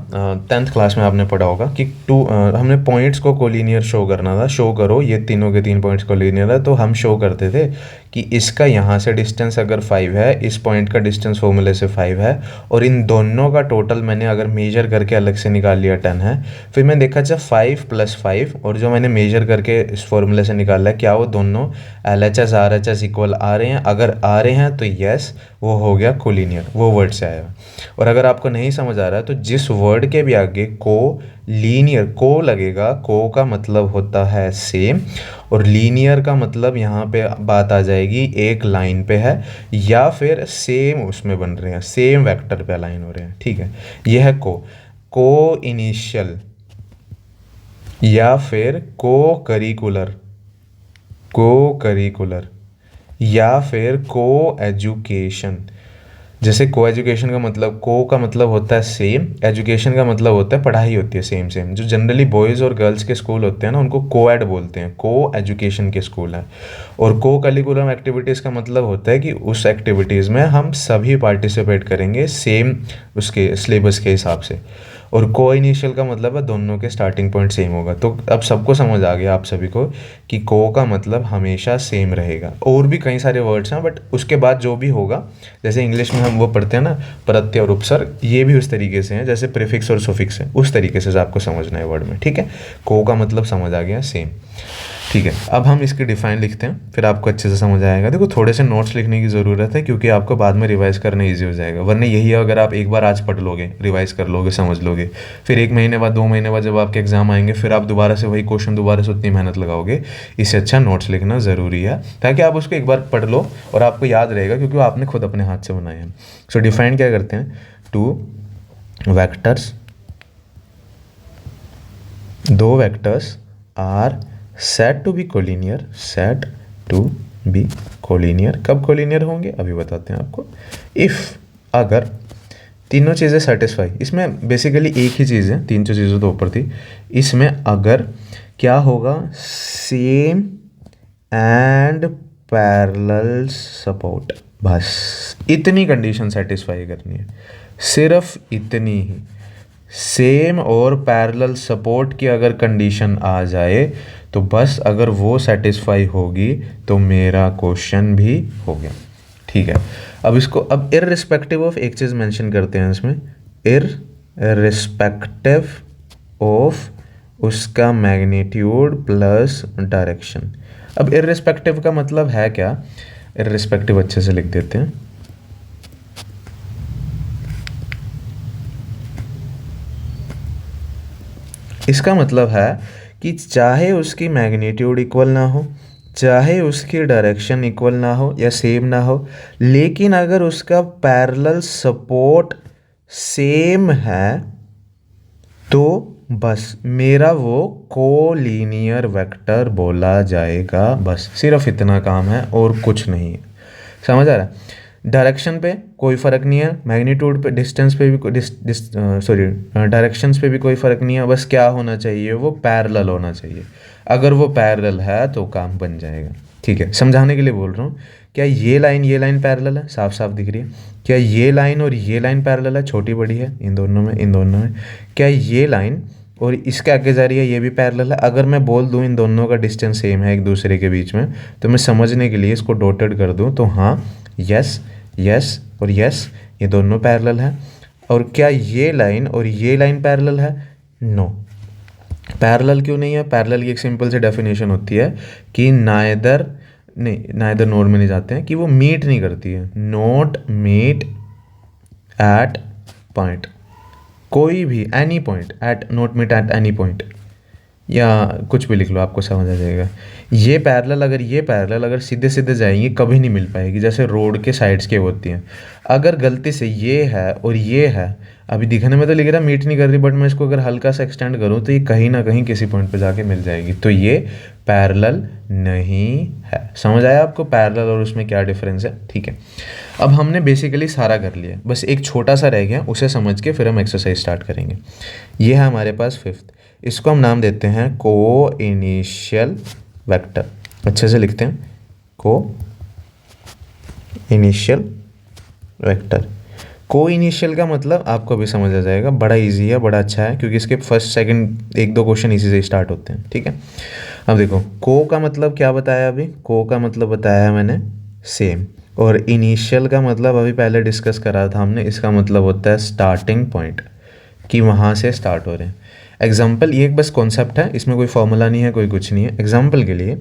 10th क्लास में आपने पढ़ा होगा कि हमने पॉइंट्स को कोलिनियर शो करना था। शो करो ये तीनों के तीन पॉइंट्स कोलिनियर है, तो हम शो करते थे कि इसका यहाँ से डिस्टेंस अगर 5 है, इस पॉइंट का डिस्टेंस फॉर्मूले से 5 है, और इन दोनों का टोटल मैंने अगर मेजर करके अलग से निकाल लिया 10 है, फिर मैंने देखा अच्छा 5 + 5 और जो मैंने मेजर करके इस फॉर्मूले से निकाला है, क्या वो दोनों LHS RHS इक्वल आ रहे हैं, अगर आ रहे हैं तो यस वो हो गया कोलिनियर, वो वर्ड से आया। और अगर आपको नहीं समझ आ रहा है तो जिस वर्ड के भी आगे को लीनियर को लगेगा, को का मतलब होता है सेम, और लीनियर का मतलब यहाँ पे बात आ जाएगी एक लाइन पे है या फिर सेम उसमें बन रहे हैं, सेम वेक्टर पे अलाइन हो रहे हैं। ठीक है, यह है को इनिशियल या फिर को करिकुलर या फिर को एजुकेशन। जैसे को एजुकेशन का मतलब, को का मतलब होता है सेम, एजुकेशन का मतलब होता है पढ़ाई होती है सेम। जो जनरली बॉयज़ और गर्ल्स के स्कूल होते हैं ना, उनको कोएड बोलते हैं, को एजुकेशन के स्कूल हैं। और को करिकुलम एक्टिविटीज़ का मतलब होता है कि उस एक्टिविटीज़ में हम सभी पार्टिसिपेट करेंगे सेम उसके सिलेबस के हिसाब से। और को इनिशियल का मतलब है दोनों के स्टार्टिंग पॉइंट सेम होगा। तो अब सबको समझ आ गया आप सभी को कि को का मतलब हमेशा सेम रहेगा। और भी कई सारे वर्ड्स हैं बट उसके बाद जो भी होगा, जैसे इंग्लिश में हम वो पढ़ते हैं ना प्रत्यय और उपसर्ग, ये भी उस तरीके से हैं जैसे प्रीफिक्स और सुफिक्स है, उस तरीके से आपको समझना है वर्ड में। ठीक है, को का मतलब समझ आ गया सेम। ठीक है, अब हम इसकी डिफाइन लिखते हैं, फिर आपको अच्छे से समझ आएगा। देखो थोड़े से नोट्स लिखने की ज़रूरत है, क्योंकि आपको बाद में रिवाइज करना इजी हो जाएगा। वरना यही है, अगर आप एक बार आज पढ़ लोगे, रिवाइज कर लोगे, समझ लोगे, फिर 1 महीने बाद 2 महीने बाद जब आपके एग्जाम आएंगे, फिर आप दोबारा से वही क्वेश्चन दोबारा से उतनी मेहनत लगाओगे। इससे अच्छा नोट्स लिखना ज़रूरी है, ताकि आप उसको एक बार पढ़ लो और आपको याद रहेगा, क्योंकि वो आपने खुद अपने हाथ से बनाए हैं। सो डिफाइन क्या करते हैं, 2 vectors are set to be collinear. कब कोलिनियर होंगे अभी बताते हैं आपको। इफ़, अगर तीनों चीज़ें सेटिस्फाई, इसमें बेसिकली एक ही चीज़ है, 3 चीज़ें तो ऊपर थी, इसमें अगर क्या होगा, सेम एंड पैरेलल सपोर्ट, बस इतनी कंडीशन सेटिस्फाई करनी है, सिर्फ इतनी ही। सेम और पैरेलल सपोर्ट की अगर कंडीशन आ जाए तो बस, अगर वो सेटिस्फाई होगी तो मेरा क्वेश्चन भी हो गया। ठीक है, अब इसको अब इररिस्पेक्टिव ऑफ एक चीज़ मेंशन करते हैं इसमें, इररिस्पेक्टिव ऑफ उसका मैग्नीट्यूड प्लस डायरेक्शन। अब इररिस्पेक्टिव का मतलब है क्या, इररिस्पेक्टिव अच्छे से लिख देते हैं। इसका मतलब है कि चाहे उसकी मैग्नीट्यूड इक्वल ना हो, चाहे उसकी डायरेक्शन इक्वल ना हो या सेम ना हो, लेकिन अगर उसका पैरेलल सपोर्ट सेम है तो बस मेरा वो कोलिनियर वेक्टर बोला जाएगा। बस सिर्फ इतना काम है और कुछ नहीं है। समझ आ रहा है? डायरेक्शन पे कोई फ़र्क नहीं है, मैग्नीट्यूड पे, डिस्टेंस पे भी डायरेक्शंस पे भी कोई फ़र्क नहीं है। बस क्या होना चाहिए, वो पैरेलल होना चाहिए। अगर वो पैरेलल है तो काम बन जाएगा। ठीक है, समझाने के लिए बोल रहा हूँ। क्या ये लाइन पैरेलल है, साफ साफ दिख रही है? क्या ये लाइन और ये लाइन पैरेलल है, छोटी बड़ी है, इन दोनों में? क्या ये लाइन और इसके आगे जा रही है, ये भी पैरेलल है? अगर मैं बोल दूँ इन दोनों का डिस्टेंस सेम है एक दूसरे के बीच में, तो मैं समझने के लिए इसको डॉटेड कर दूँ तो हाँ, यस और यस, ये दोनों पैरेलल है। और क्या ये लाइन और ये लाइन पैरेलल है? नो। पैरेलल क्यों नहीं है? पैरेलल की एक सिंपल सी डेफिनेशन होती है कि नाइदर नोड में नहीं जाते हैं, कि वो मीट नहीं करती है, नॉट मीट एट पॉइंट, कोई भी any point, at not meet at any point, या कुछ भी लिख लो, आपको समझ आ जाएगा। ये पैरेलल अगर सीधे सीधे जाएंगे कभी नहीं मिल पाएगी, जैसे रोड के साइड्स के होती हैं। अगर गलती से ये है और ये है, अभी दिखने में तो लिख रहा मीट नहीं कर रही, बट मैं इसको अगर हल्का सा एक्सटेंड करूँ तो ये कहीं ना कहीं किसी पॉइंट पे जाके मिल जाएगी, तो ये पैरेलल नहीं है। समझ आया आपको पैरेलल और उसमें क्या डिफरेंस है? ठीक है, अब हमने बेसिकली सारा कर लिया, बस एक छोटा सा रह गया, उसे समझ के फिर हम एक्सरसाइज स्टार्ट करेंगे। ये है हमारे पास 5th, इसको हम नाम देते हैं को इनिशियल वेक्टर। अच्छे से लिखते हैं, को इनिशियल वेक्टर। को इनिशियल का मतलब आपको भी समझ आ जाएगा, बड़ा इजी है, बड़ा अच्छा है, क्योंकि इसके फर्स्ट सेकंड 1-2 क्वेश्चन इसी से स्टार्ट होते हैं। ठीक है, अब देखो को का मतलब क्या बताया, अभी को का मतलब बताया है मैंने सेम, और इनिशियल का मतलब अभी पहले डिस्कस करा था हमने, इसका मतलब होता है स्टार्टिंग पॉइंट, कि वहाँ से स्टार्ट हो रहे हैं। एग्जाम्पल, ये एक बस कॉन्सेप्ट है, इसमें कोई फॉर्मूला नहीं है, कोई कुछ नहीं है। एग्जाम्पल के लिए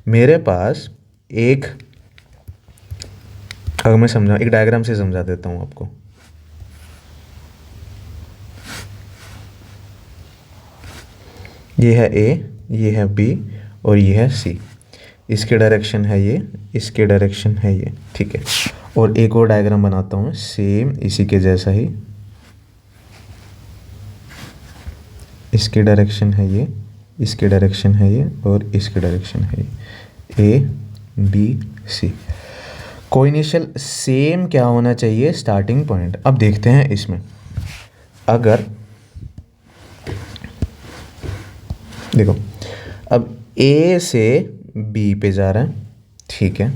मेरे पास एक, अगर मैं एक डायग्राम से समझा देता हूँ आपको। ये है ए, ये है बी और ये है सी। इसके डायरेक्शन है ये, इसके डायरेक्शन है ये। ठीक है, और एक और डायग्राम बनाता हूँ सेम इसी के जैसा ही। इसकी डायरेक्शन है ये, इसकी डायरेक्शन है ये और इसकी डायरेक्शन है ये, ए बी सी। कोइनिशियल सेम क्या होना चाहिए? Starting point. अब देखते हैं इसमें, अगर देखो अब ए से बी पे जा रहा है, ठीक है,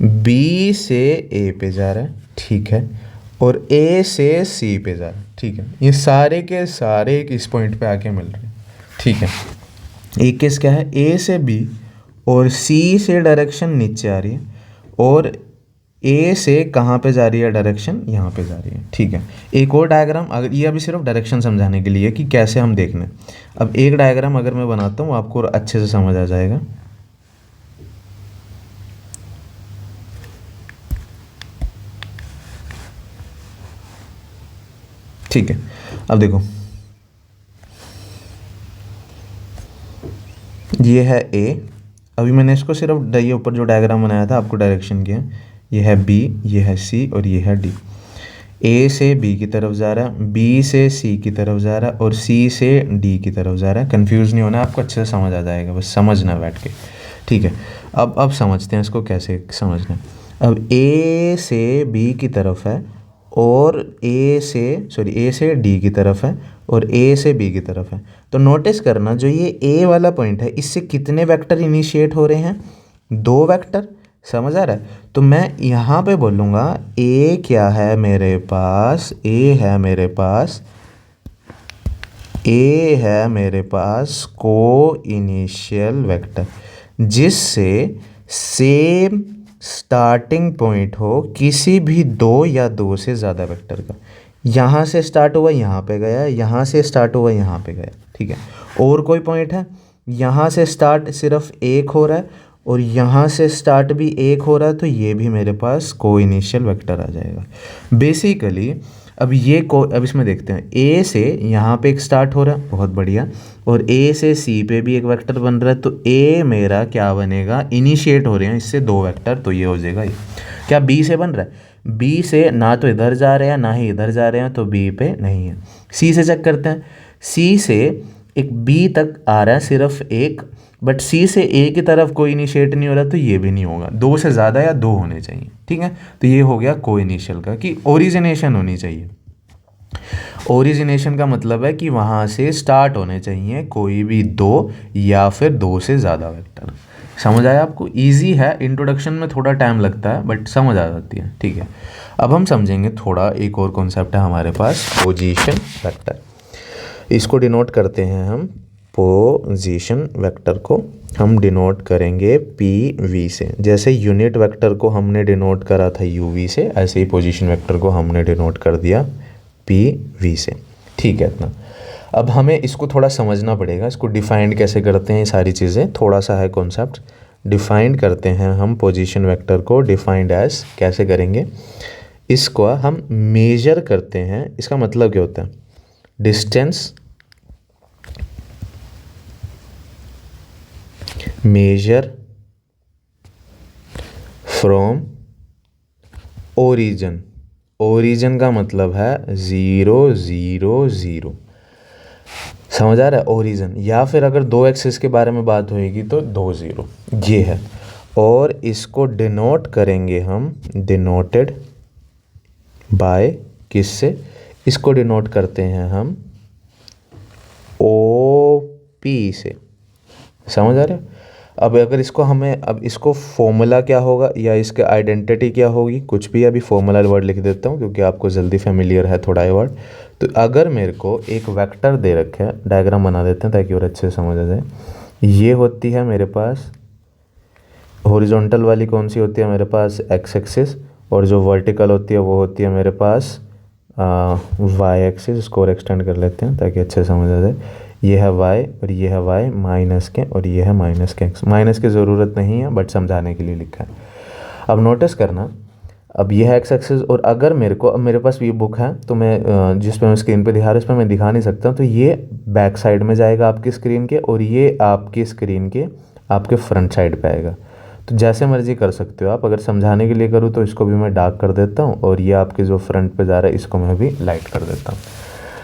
बी से ए पे जा रहा है, ठीक है, और ए से सी पे जा रहा है, ठीक है। ये सारे के सारे एक इस पॉइंट पे आके मिल रहे हैं, ठीक है। एक केस क्या है, ए से बी और सी से डायरेक्शन नीचे आ रही है, और ए से कहाँ पे जा रही है डायरेक्शन? यहाँ पे जा रही है, ठीक है। एक और डायग्राम, अगर ये अभी सिर्फ डायरेक्शन समझाने के लिए कि कैसे हम देखना है। अब एक डायग्राम अगर मैं बनाता हूँ आपको अच्छे से समझ आ जाएगा। ठीक है, अब देखो ये है ए, अभी मैंने इसको सिर्फ ये ऊपर जो डायग्राम बनाया था आपको डायरेक्शन किया, ये है बी, ये है सी और ये है डी। ए से बी की तरफ जा रहा है, बी से सी की तरफ जा रहा है और सी से डी की तरफ जा रहा है। कंफ्यूज नहीं होना, आपको अच्छे से समझ आ जाएगा, बस समझना बैठ के। ठीक है, अब समझते हैं इसको कैसे समझना है। अब ए से बी की तरफ है और ए से डी की तरफ है और ए से बी की तरफ है। तो नोटिस करना जो ये ए वाला पॉइंट है इससे कितने वेक्टर इनिशिएट हो रहे हैं, 2 वेक्टर। समझ आ रहा है? तो मैं यहाँ पे बोलूँगा ए क्या है मेरे पास, ए है मेरे पास को इनिशियल वेक्टर जिससे सेम स्टार्टिंग पॉइंट हो किसी भी 2 या 2 से ज़्यादा वेक्टर का। यहाँ से स्टार्ट हुआ यहाँ पे गया, यहाँ से स्टार्ट हुआ यहाँ पे गया। ठीक है, और कोई पॉइंट है यहाँ से स्टार्ट सिर्फ एक हो रहा है और यहाँ से स्टार्ट भी एक हो रहा है, तो ये भी मेरे पास को इनिशियल वेक्टर आ जाएगा बेसिकली। अब इसमें देखते हैं, ए से यहाँ पे एक स्टार्ट हो रहा है, बहुत बढ़िया, और ए से सी पे भी एक वेक्टर बन रहा है, तो ए मेरा क्या बनेगा, इनिशिएट हो रहे हैं इससे 2 वेक्टर, तो ये हो जाएगा ये। क्या बी से बन रहा है, बी से ना तो इधर जा रहे हैं ना ही इधर जा रहे हैं, तो बी पे नहीं है। सी से चेक करते हैं, सी से एक बी तक आ रहा है सिर्फ एक, बट सी से ए की तरफ कोई इनिशिएट नहीं हो रहा, तो ये भी नहीं होगा, 2 से ज़्यादा या 2 होने चाहिए। ठीक है, तो ये हो गया को इनिशियल का कि ओरिजिनेशन होनी चाहिए। ओरिजिनेशन का मतलब है कि वहाँ से स्टार्ट होने चाहिए कोई भी 2 या फिर 2 से ज़्यादा वेक्टर। समझ आया आपको? इजी है, इंट्रोडक्शन में थोड़ा टाइम लगता है बट समझ आ जाती है। ठीक है, अब हम समझेंगे थोड़ा, एक और कॉन्सेप्ट है हमारे पास, पोजीशन वेक्टर। इसको डिनोट करते हैं हम, पोजीशन वेक्टर को हम डिनोट करेंगे पी वी से। जैसे यूनिट वेक्टर को हमने डिनोट करा था यू वी से, ऐसे ही पोजीशन वेक्टर को हमने डिनोट कर दिया पी वी से। ठीक है, इतना। अब हमें इसको थोड़ा समझना पड़ेगा, इसको डिफाइंड कैसे करते हैं, ये सारी चीज़ें थोड़ा सा है कॉन्सेप्ट। डिफाइंड करते हैं हम पोजीशन वेक्टर को, डिफाइंड एज कैसे करेंगे, इसको हम मेजर करते हैं। इसका मतलब क्या होता है, distance measure from origin. Origin का मतलब है 0 0 0। समझ आ रहा है? ओरिजिन, या फिर अगर 2 एक्सिस के बारे में बात होएगी तो 2 0 ये है। और इसको डिनोट करेंगे हम, डिनोटेड बाय किससे, इसको डिनोट करते हैं हम ओ पी से। समझ आ रहा है? अब अगर इसको हमें, अब इसको फॉर्मूला क्या होगा या इसके आइडेंटिटी क्या होगी, कुछ भी, अभी फॉर्मूला वर्ड लिख देता हूँ क्योंकि आपको जल्दी फेमिलियर है थोड़ा ये वर्ड। तो अगर मेरे को एक वेक्टर दे रखे है, डायग्राम बना देते हैं ताकि और अच्छे से समझ आ जाए। ये होती है मेरे पास हॉरिजॉन्टल वाली, कौन सी होती है मेरे पास, एक्स एक्सिस, और जो वर्टिकल होती है वो होती है मेरे पास वाई एक्सिस। इसको और एक्सटेंड कर लेते हैं ताकि अच्छे से समझ आ जाए। ये है y और ये है y माइनस के, और ये है माइनस के x। माइनस की ज़रूरत नहीं है बट समझाने के लिए लिखा है। अब नोटिस करना, अब ये है x एक्सिस, और अगर मेरे को, अब मेरे पास ये बुक है तो मैं जिस पे मैं स्क्रीन पे दिखा रहा हूँ, इस पर मैं दिखा नहीं सकता, तो ये बैक साइड में जाएगा आपकी स्क्रीन के, और ये आपकी स्क्रीन के आपके फ्रंट साइड पे आएगा। तो जैसे मर्जी कर सकते हो आप, अगर समझाने के लिए करूँ तो इसको भी मैं डार्क कर देता हूँ, और ये आपके जो फ्रंट पे जा रहा है इसको मैं भी लाइट कर देता हूँ।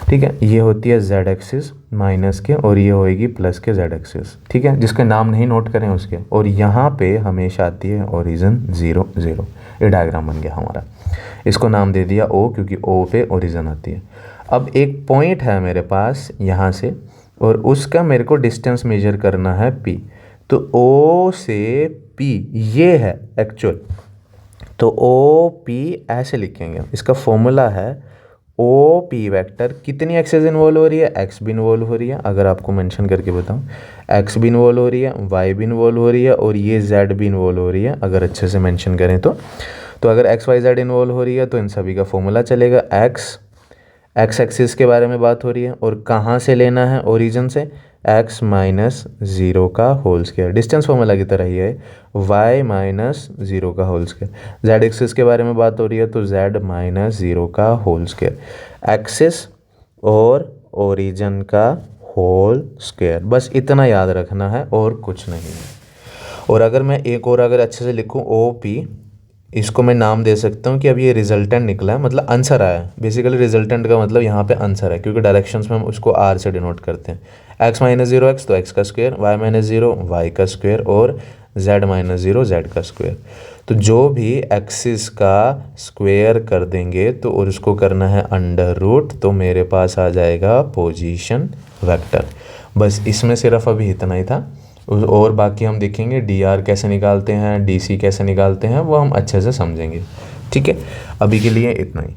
ठीक है, ये होती है z एक्सिस माइनस के, और ये होएगी प्लस के z एक्सिस। ठीक है, जिसके नाम नहीं नोट करें उसके, और यहाँ पे हमेशा आती है ओरिजिन 0 0। ये डायग्राम बन गया हमारा, इसको नाम दे दिया O क्योंकि O पे ओरिजिन आती है। अब एक पॉइंट है मेरे पास यहाँ से, और उसका मेरे को डिस्टेंस मेजर करना है P। तो O से P ये है एक्चुअल, तो OP ऐसे लिखेंगे। इसका फॉर्मूला है ओ पी वेक्टर, कितनी एक्सेस इन्वॉल्व हो रही है, एक्स भी इन्वॉल्व हो रही है, अगर आपको मेंशन करके बताऊं, एक्स भी इन्वॉल्व हो रही है, वाई भी इन्वॉल्व हो रही है, और ये जेड भी इन्वॉल्व हो रही है अगर अच्छे से मेंशन करें तो अगर एक्स वाई जेड इन्वॉल्व हो रही है तो इन सभी का फॉर्मूला चलेगा। एक्स एक्सिस के बारे में बात हो रही है, और कहाँ से लेना है, ओरिजिन से, x माइनस 0 का होल स्क्वायर, डिस्टेंस फॉर्मूला की तरह ही है, y माइनस 0 का होल स्क्वायर। z एक्सिस के बारे में बात हो रही है तो z माइनस 0 का होल स्क्वायर। एक्सिस और ओरिजिन का होल स्क्वायर, बस इतना याद रखना है और कुछ नहीं है। और अगर मैं एक और अगर अच्छे से लिखूँ ओ पी, इसको मैं नाम दे सकता हूँ कि अब ये रिजल्टेंट निकला है, मतलब आंसर आया है। बेसिकली रिजल्टेंट का मतलब यहाँ पे आंसर है, क्योंकि डायरेक्शंस में हम उसको आर से डिनोट करते हैं। x माइनस जीरो एक्स तो x का square, y minus zero y का स्क्वायर और z माइनस जीरो जेड का स्क्वायर। तो जो भी एक्सिस का स्क्वायर कर देंगे तो और उसको करना है अंडर रूट, तो मेरे पास आ जाएगा पोजीशन वेक्टर। बस इसमें सिर्फ अभी इतना ही था, और बाकी हम देखेंगे डी आर कैसे निकालते हैं, डी सी कैसे निकालते हैं, वो हम अच्छे से समझेंगे। ठीक है, अभी के लिए इतना ही।